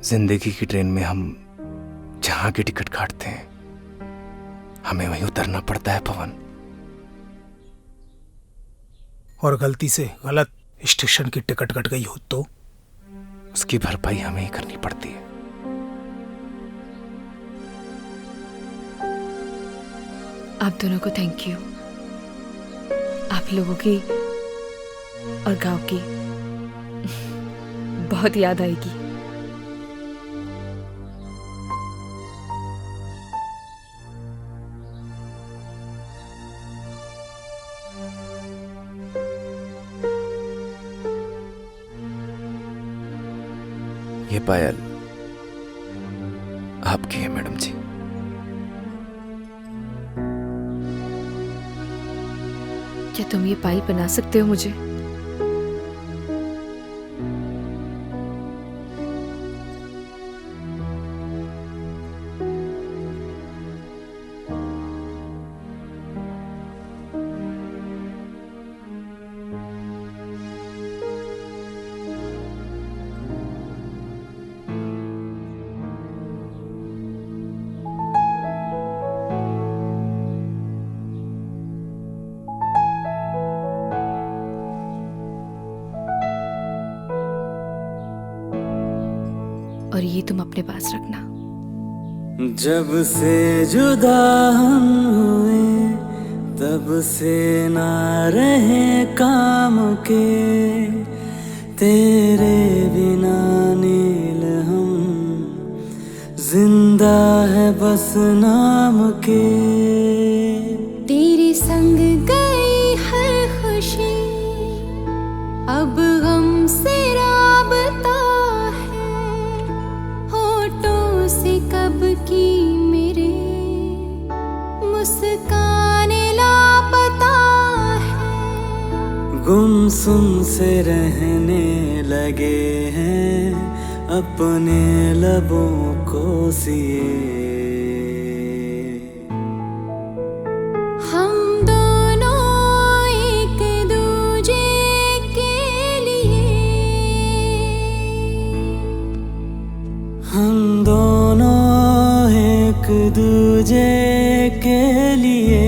जिंदगी की ट्रेन में हम जहां की टिकट काटते हैं, हमें वहीं उतरना पड़ता है पवन। और गलती से गलत स्टेशन की टिकट कट गई हो तो उसकी भरपाई हमें ही करनी पड़ती है। आप दोनों को थैंक यू। आप लोगों की और गांव की बहुत याद आएगी। ये पायल आपकी है मैडम जी। क्या तुम ये पायल बना सकते हो मुझे? और ये तुम अपने पास रखना। जब से जुदा हम हुए तब से ना रहे काम के, तेरे बिना नील हम जिंदा है बस नाम के। तेरे संग गई हर खुशी, अब गम से राबता है, होठों से कब की मेरे मासूम से रहने लगे हैं अपने लबों को सिए। हम दोनों एक दूजे के लिए, हम दोनों एक दूजे के लिए,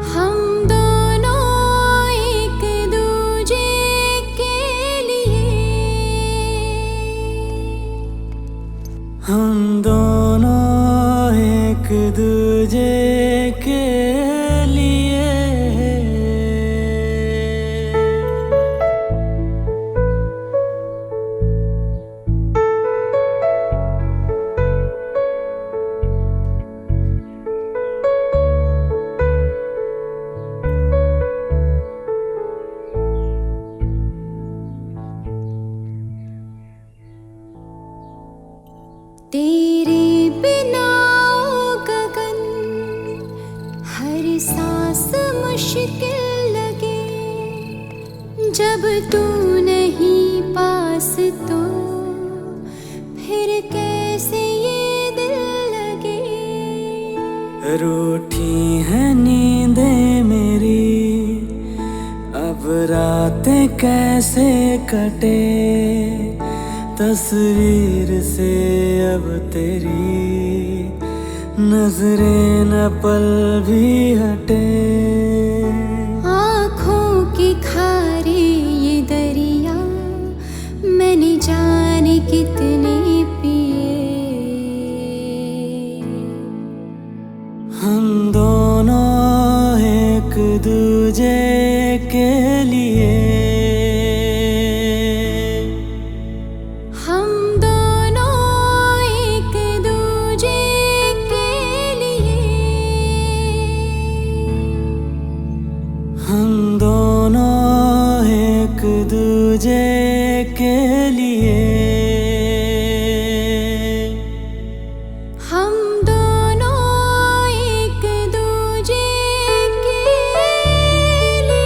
हम दोनों एक दूजे के लिए, हम दोनों एक दूजे के लिए। तेरे बिना ओ गगन हर सांस मुश्किल लगे, जब तू नहीं पास तो फिर कैसे ये दिल लगे। रूठी है नींदें मेरी, अब रातें कैसे कटे, तस्वीर से अब तेरी नजरें न पल भी हटे। आँखों के खारे ये दरिया मैंने जाने कितने पिए। हम दोनों एक दूजे के लिए, हम दोनों एक दूजे के लिए, हम दोनों एक दूजे के लिए, हम दोनों एक दूजे के लिए।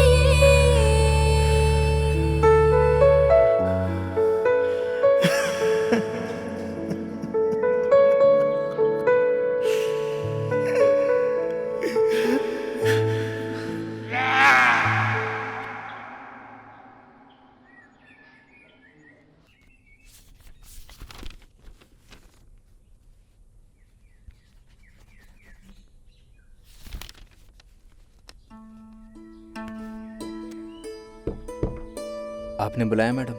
आपने बुलाया मैडम?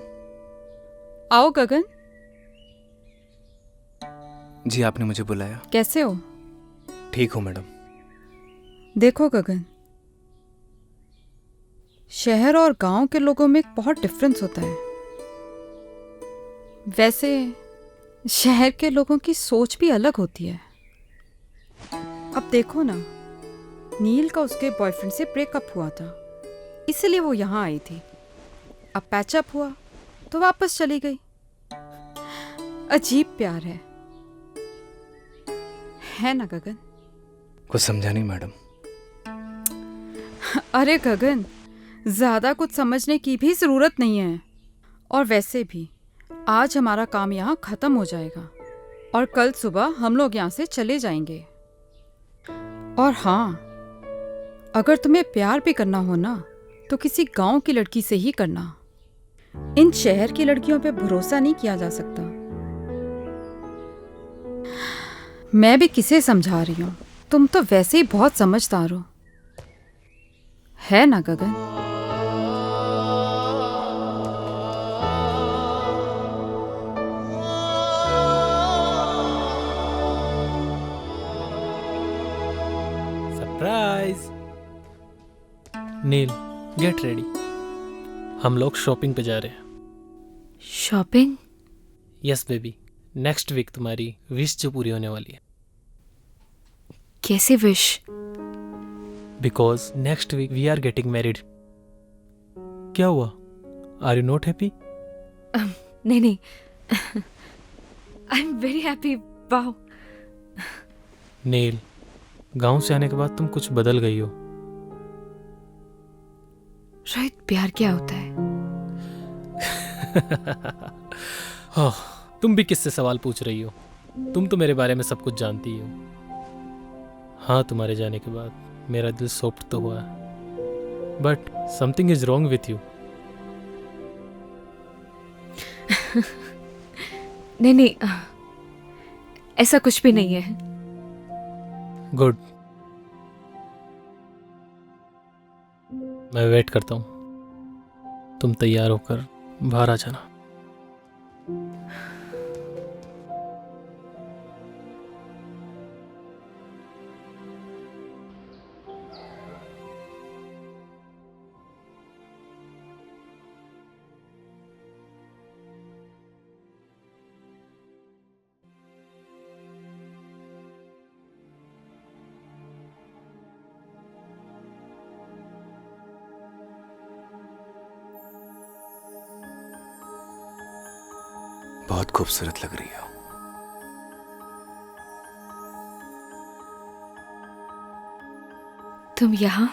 आओ गगन। जी आपने मुझे बुलाया। कैसे हो? ठीक हूँ मैडम। देखो गगन, शहर और गांव के लोगों में एक बहुत डिफरेंस होता है। वैसे शहर के लोगों की सोच भी अलग होती है। अब देखो ना, नील का उसके बॉयफ्रेंड से ब्रेकअप हुआ था, इसलिए वो यहाँ आई थी। अब पैचअप हुआ तो वापस चली गई। अजीब प्यार है ना गगन? कुछ समझा नहीं मैडम। अरे गगन, ज्यादा कुछ समझने की भी जरूरत नहीं है। और वैसे भी आज हमारा काम यहाँ खत्म हो जाएगा और कल सुबह हम लोग यहाँ से चले जाएंगे। और हाँ, अगर तुम्हें प्यार भी करना हो ना तो किसी गांव की लड़की से ही करना। इन शहर की लड़कियों पे भरोसा नहीं किया जा सकता। मैं भी किसे समझा रही हूँ, तुम तो वैसे ही बहुत समझदार हो, है ना Gagan? Surprise. Neel, get ready, हम लोग शॉपिंग पे जा रहे हैं। Shopping? Yes baby, next week तुम्हारी विश जो पूरी होने वाली है। कैसी wish? Because next week we are getting married. क्या हुआ? Are you not happy? नहीं नहीं, I am very happy. Wow. Neel, गांव से आने के बाद तुम कुछ बदल गई हो। रोहित, प्यार क्या होता है? ओह, तुम भी किससे सवाल पूछ रही हो? तुम तो मेरे बारे में सब कुछ जानती हो। हाँ, तुम्हारे जाने के बाद मेरा दिल सॉफ्ट तो हुआ, but something is wrong with you. नहीं नहीं, ऐसा कुछ भी नहीं है। गुड, मैं वेट करता हूँ। तुम तैयार होकर बाहर आ जाना। बहुत खूबसूरत लग रही हो। तुम यहाँ?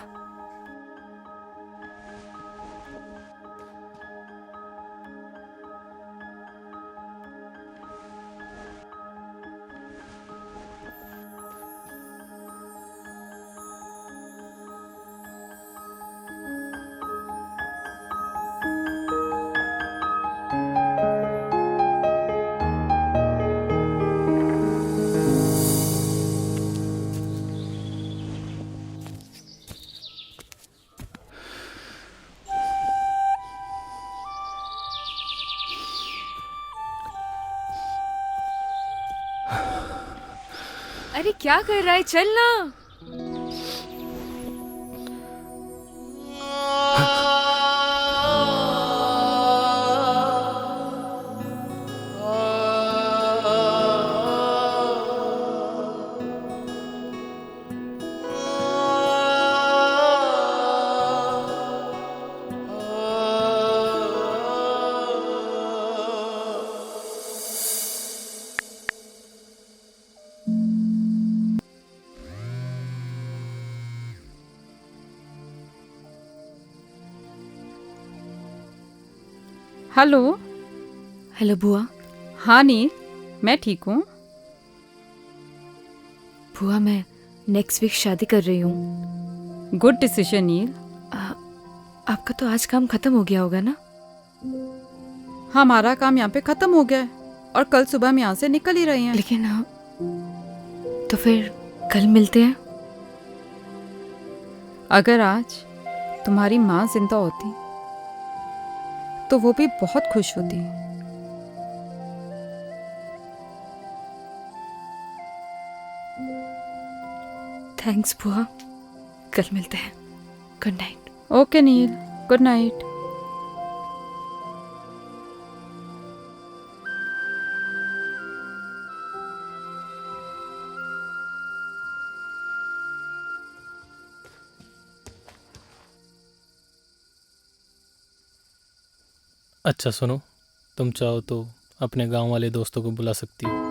अरे क्या कर रहा है? चल ना। हेलो। हेलो बुआ। हाँ नील, मैं ठीक हूँ। बुआ, मैं नेक्स्ट वीक शादी कर रही हूँ। गुड डिसीजन नील। आपका तो आज काम खत्म हो गया होगा ना? हमारा काम यहाँ पे खत्म हो गया है और कल सुबह हम यहाँ से निकल ही रहे हैं। लेकिन तो फिर कल मिलते हैं। अगर आज तुम्हारी माँ जिंदा होती तो वो भी बहुत खुश होती। थैंक्स बुआ, कल मिलते हैं। Good night. ओके नील, गुड नाइट। अच्छा सुनो, तुम चाहो तो अपने गांव वाले दोस्तों को बुला सकती हो।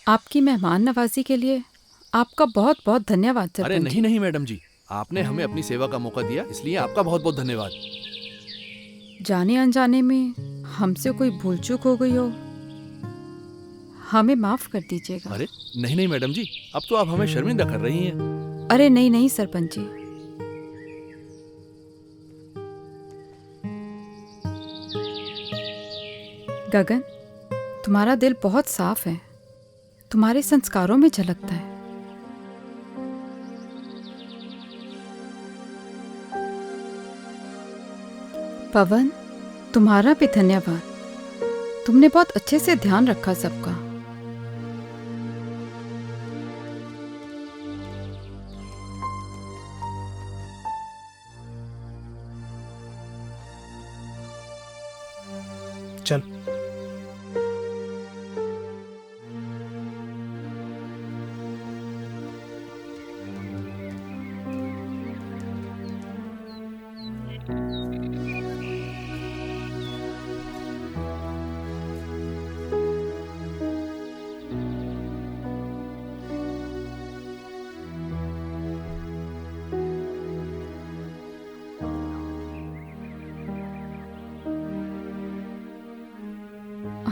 आपकी मेहमान नवाजी के लिए आपका बहुत बहुत धन्यवाद सरपंच। अरे नहीं नहीं मैडम जी, आपने हमें अपनी सेवा का मौका दिया, इसलिए आपका बहुत बहुत धन्यवाद। जाने अनजाने में हमसे कोई भूल चूक हो गई हो, हमें माफ कर दीजिएगा। अरे नहीं नहीं मैडम जी, अब तो आप हमें शर्मिंदा कर रही हैं। अरे नहीं नहीं सरपंच जी, गगन, तुम्हारा दिल बहुत साफ है, तुम्हारे संस्कारों में झलकता है। पवन, तुम्हारा भी धन्यवाद, तुमने बहुत अच्छे से ध्यान रखा सबका।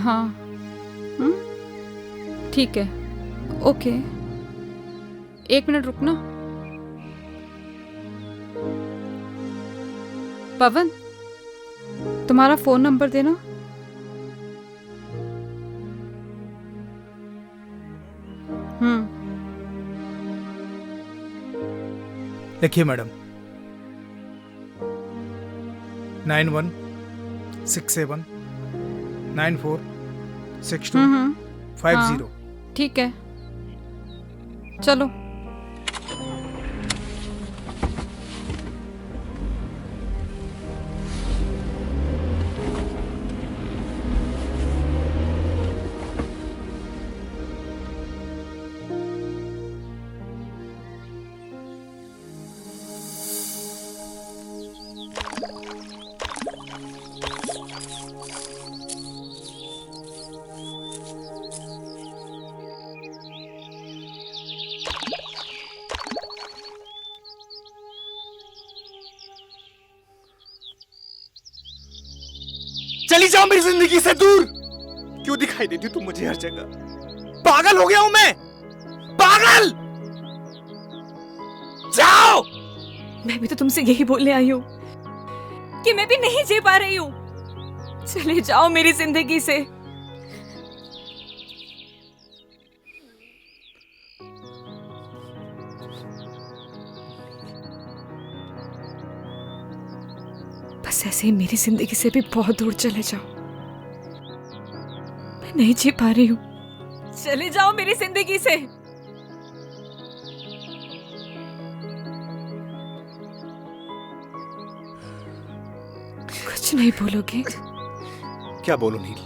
हाँ ठीक है, ओके। 1 मिनट रुकना। पवन, तुम्हारा फोन नंबर देना। लिखिए मैडम। 9167946250। ठीक है, चलो। चली जाओ मेरी जिंदगी से दूर। क्यों दिखाई देती तुम मुझे हर जगह? पागल हो गया हूं मैं, पागल। जाओ। मैं भी तो तुमसे यही बोलने आई हूँ कि मैं भी नहीं जी पा रही हूँ। चले जाओ मेरी जिंदगी से। बस ऐसे ही मेरी जिंदगी से भी बहुत दूर चले जाओ। मैं नहीं जी पा रही हूँ। चले जाओ मेरी जिंदगी से। कुछ नहीं बोलोगे? क्या बोलूं नील?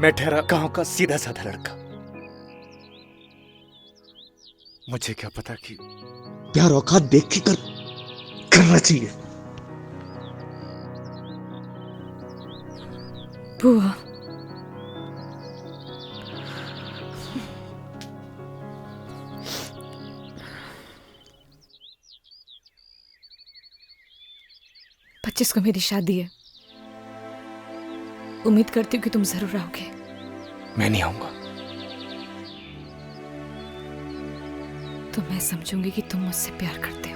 मैं ठहरा गांव का सीधा साधा लड़का। मुझे क्या पता कि प्यार औकात देख के करना चाहिए। बुआ, पच्चीस को मेरी शादी है। उम्मीद करती हूँ कि तुम जरूर आओगे। मैं नहीं आऊंगा। तो मैं समझूंगी कि तुम मुझसे प्यार करते हो।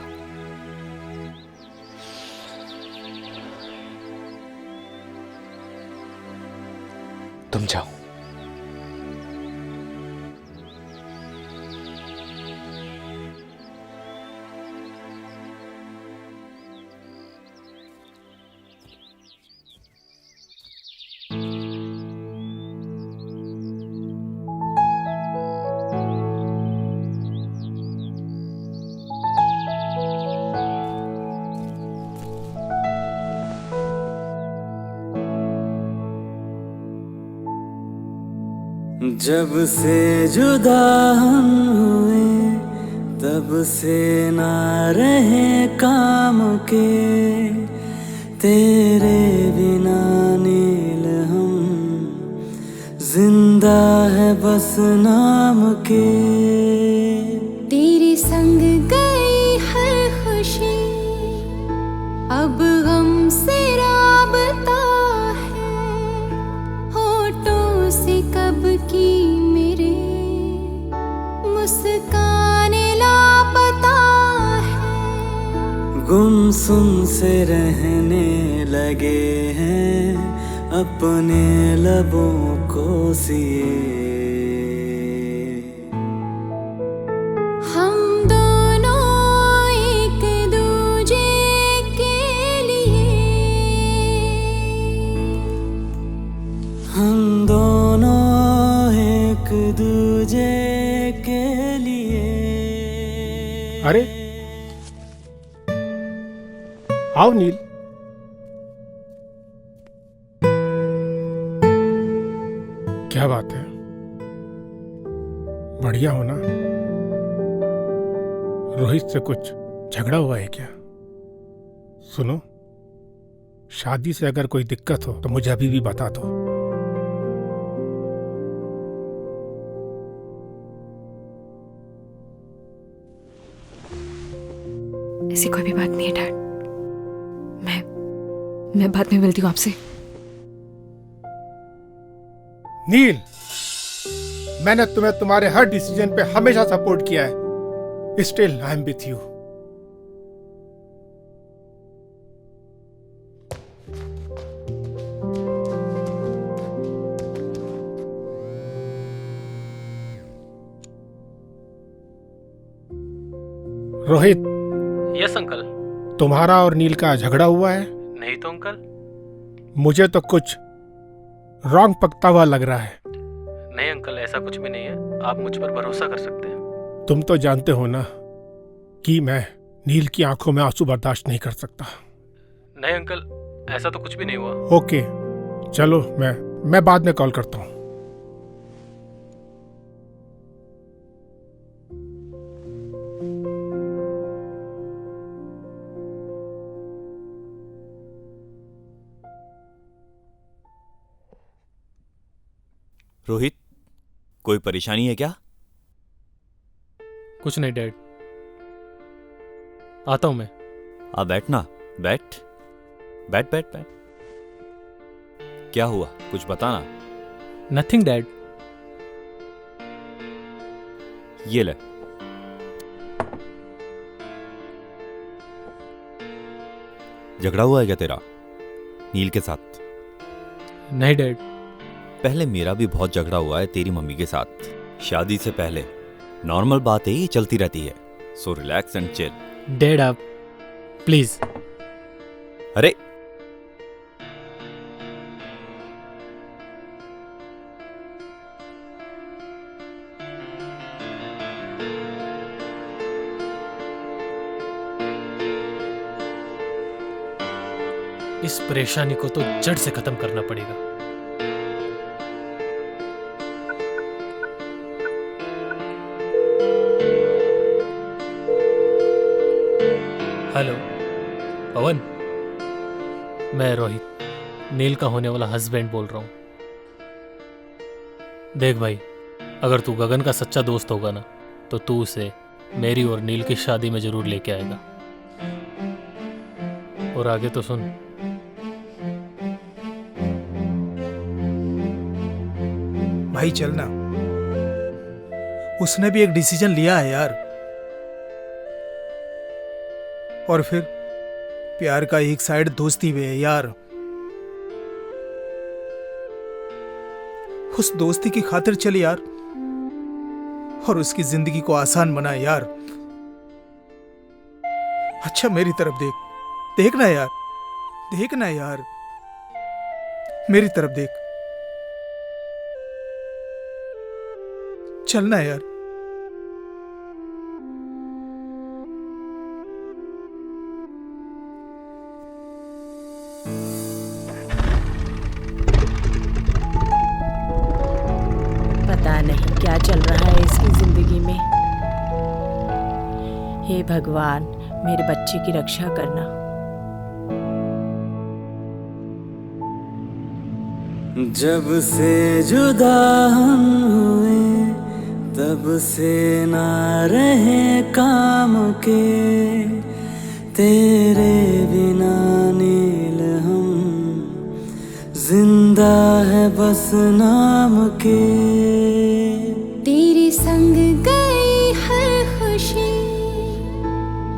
तुम जाओ। जब से जुदा हम हुए तब से ना रहे काम के, तेरे बिना नील हम जिंदा है बस नाम के। तेरे संग गई हर खुशी अब गम से राबता है, होठों से कब की मेरे मुस्कान लापता है। गुमसुम से रहने लगे हैं अपने लबों को सिए। हम दोनों एक दूजे के लिए, हम दोनों एक दूजे के लिए। अरे आओ नील। क्या बात है, बढ़िया हो ना? रोहित से कुछ झगड़ा हुआ है क्या? सुनो, शादी से अगर कोई दिक्कत हो तो मुझे अभी भी बता दो। ऐसी कोई भी बात नहीं है डैड। मैं बाद में मिलती हूँ आपसे। नील, मैंने तुम्हें तुम्हारे हर डिसीजन पे हमेशा सपोर्ट किया है। Still I am with you. Rohit. Yes uncle. तुम्हारा और नील का झगड़ा हुआ है? नहीं तो अंकल। मुझे तो कुछ रॉन्ग पकता हुआ लग रहा है। नहीं अंकल, ऐसा कुछ भी नहीं है, आप मुझ पर भरोसा कर सकते हैं। तुम तो जानते हो ना कि मैं नील की आंखों में आंसू बर्दाश्त नहीं कर सकता। नहीं अंकल, ऐसा तो कुछ भी नहीं हुआ। ओके, चलो मैं बाद में कॉल करता हूँ। रोहित, कोई परेशानी है क्या? कुछ नहीं डैड, आता हूं मैं। आ बैठना, बैठ बैठ बैठ बैठ। क्या हुआ, कुछ बताना। Nothing dad. ये ले। झगड़ा हुआ है क्या तेरा नील के साथ? नहीं डैड। पहले मेरा भी बहुत झगड़ा हुआ है तेरी मम्मी के साथ, शादी से पहले। नॉर्मल बात है, ये चलती रहती है। So relax and chill. Dad आप प्लीज। अरे इस परेशानी को तो जड़ से खत्म करना पड़ेगा। हेलो पवन, मैं रोहित, नील का होने वाला हस्बैंड बोल रहा हूं। देख भाई, अगर तू गगन का सच्चा दोस्त होगा ना, तो तू उसे मेरी और नील की शादी में जरूर लेके आएगा। और आगे तो सुन। भाई चलना, उसने भी एक डिसीजन लिया है यार। और फिर प्यार का एक साइड दोस्ती भी है यार। उस दोस्ती की खातिर चल यार, और उसकी जिंदगी को आसान बना यार। अच्छा मेरी तरफ देख, देखना यार, देखना यार, मेरी तरफ देख, चलना यार। पता नहीं क्या चल रहा है इसकी जिंदगी में। हे भगवान, मेरे बच्चे की रक्षा करना। जब से जुदा हम हुए, तब से ना रहे काम के, तेरे बिना नील हम जिंदा है बस नाम के। तेरे संग गई हर खुशी,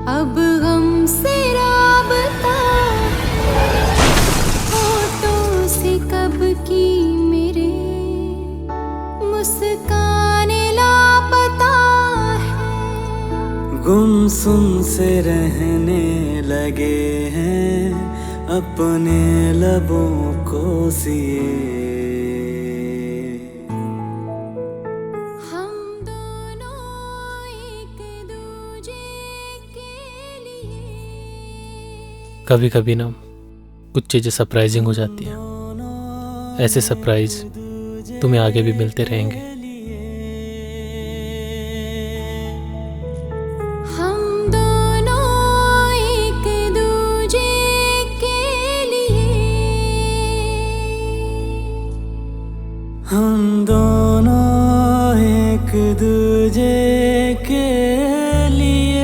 अब गम से राबता, होठों से कब की मेरे मुस्कान लापता है। गुमसुम से रहने लगे हैं अपने लबों को सिए। कभी कभी ना कुछ चीजें सरप्राइजिंग हो जाती हैं। ऐसे सरप्राइज तुम्हें आगे भी मिलते रहेंगे। हम दोनों एक दूजे के लिए, हम दोनों एक दूजे के लिए।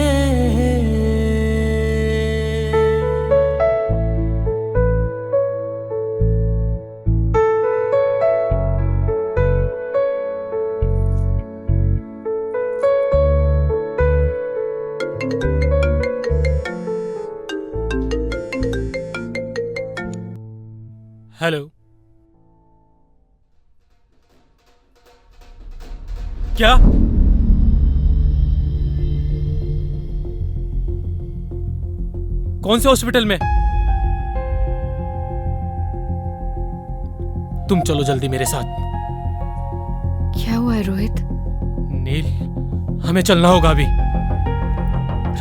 हेलो। क्या? कौन से हॉस्पिटल में? तुम चलो जल्दी मेरे साथ। क्या हुआ है रोहित? नील, हमें चलना होगा अभी।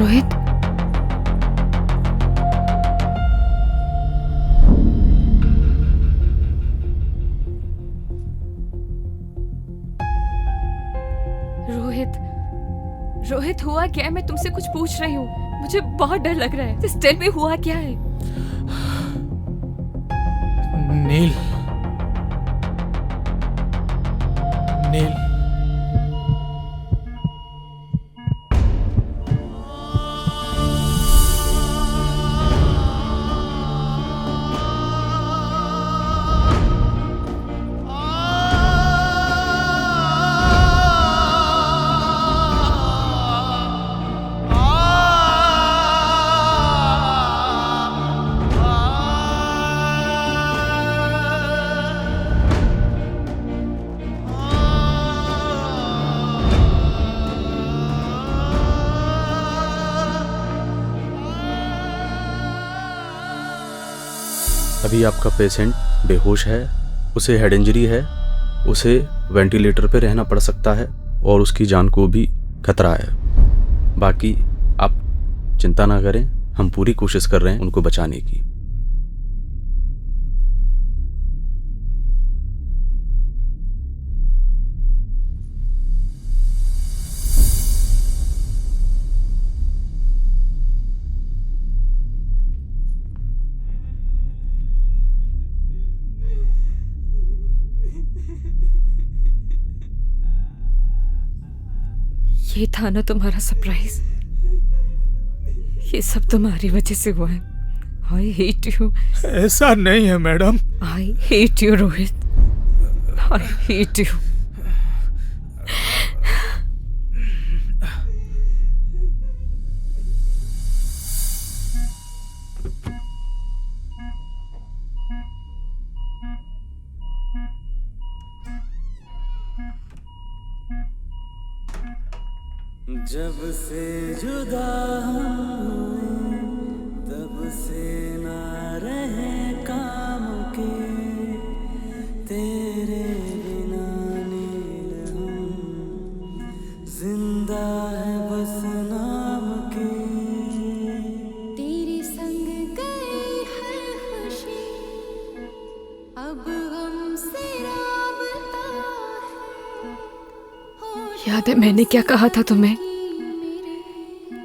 रोहित, रोहित, रोहित हुआ क्या है? मैं तुमसे कुछ पूछ रही हूँ, मुझे बहुत डर लग रहा है। Just tell me, हुआ क्या है? नील, नील, अभी आपका पेशेंट बेहोश है, उसे हेड इंजरी है, उसे वेंटिलेटर पे रहना पड़ सकता है और उसकी जान को भी खतरा है। बाकी आप चिंता ना करें, हम पूरी कोशिश कर रहे हैं उनको बचाने की। ये था ना तुम्हारा सरप्राइज? ये सब तुम्हारी वजह से हुआ है। I hate you. ऐसा नहीं है madam. I hate you Rohit, I hate you. जब से जुदा हुए तब से ना रहे काम के, तेरे बिना नील हम जिंदा है बस नाम के। तेरे संग गई हर खुशी अब हमसे राबता है। याद है मैंने क्या कहा था तुम्हें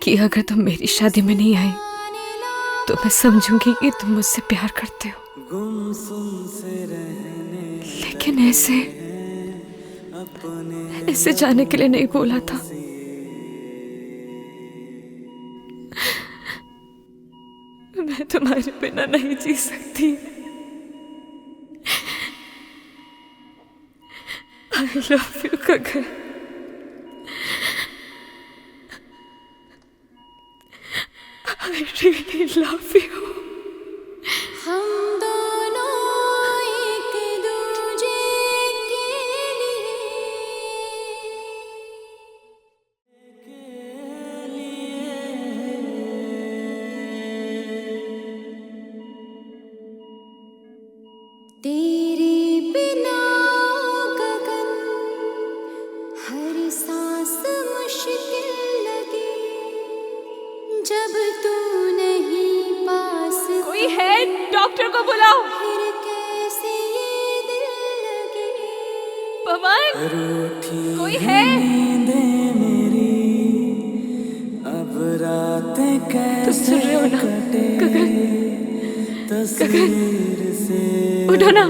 कि अगर तुम मेरी शादी में नहीं आए तो मैं समझूंगी कि तुम मुझसे प्यार करते हो। लेकिन ऐसे जाने के लिए नहीं बोला था। मैं तुम्हारे बिना नहीं जी सकती। I love you Gagan. I really love you। हम दोनों एक दूजे के लिए तेरे बिना गगन हर सांस मुश्किल लगे, जब तू नहीं पास। कोई है? डॉक्टर को बुलाओ। फिर कैसे ये दिल लगे। पवन, कोई है? अब रातें कैसे सुन रहे हो ना? गगन, गगन, उठो ना।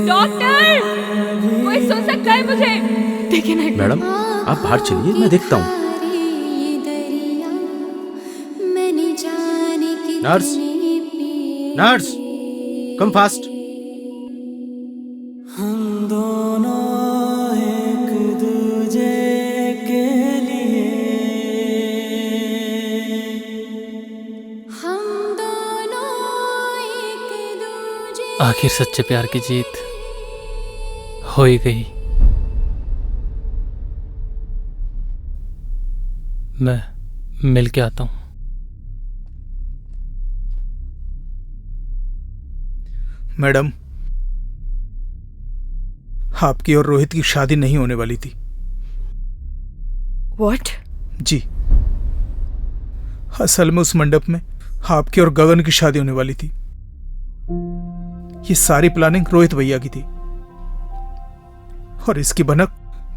डॉक्टर, कोई सुन सकता है मुझे? देखिए ना। मैडम आप बाहर चलिए, मैं देखता हूँ। Nurse, nurse, come fast. हम दोनों एक दूजे के लिए, हम दोनों आखिर सच्चे प्यार की जीत हो ही गई। मैं मिल के आता हूं। मैडम, आपकी और रोहित की शादी नहीं होने वाली थी। What? जी, असल में उस मंडप में आपकी और गगन की शादी होने वाली थी। ये सारी प्लानिंग रोहित भैया की थी और इसकी भनक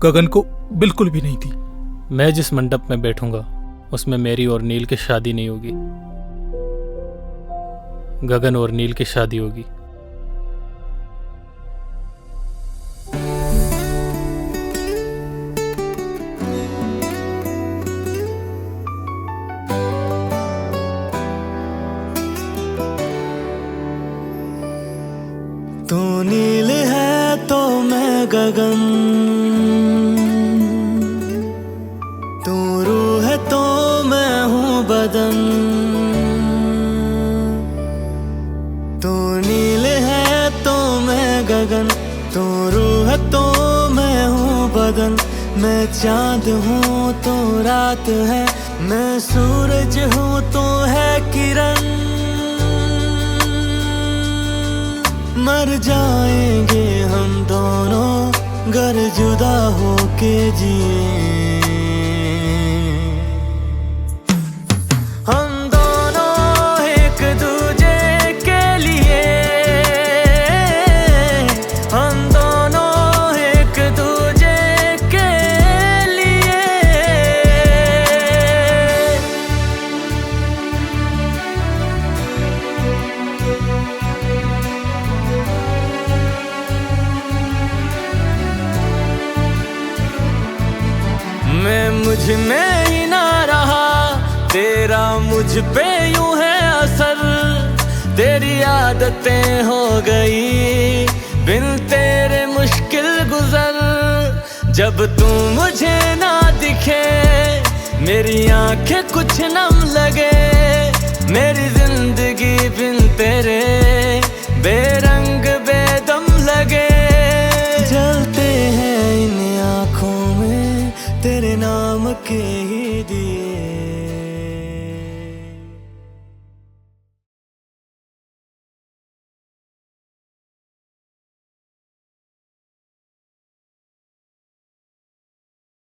गगन को बिल्कुल भी नहीं थी। मैं जिस मंडप में बैठूंगा उसमें मेरी और नील की शादी नहीं होगी, गगन और नील की शादी होगी। तू नील है तो मैं गगन, तू रूह है तो मैं हूँ बदन। तू नील है तो मैं गगन, तू रूह है तो मैं हूँ बदन। मैं चांद हूँ तो रात है, मैं सूरज हूँ तो है किरण। मर जाएंगे हम दोनों गर जुदा होके जिए। हम दोनों एक दूजे के लिए, हम दोनों एक दूजे के लिए। मैं मुझ में ही ना रहा, तेरा मुझ पे यूं है असर। तेरी आदतें हो गई बिन तेरे मुश्किल गुजर। जब तू मुझे ना दिखे मेरी आंखें कुछ नम लगे। मेरी जिंदगी बिन तेरे बेरंग बेदम लगे। जलते हैं इन आँखों में तेरे नाम के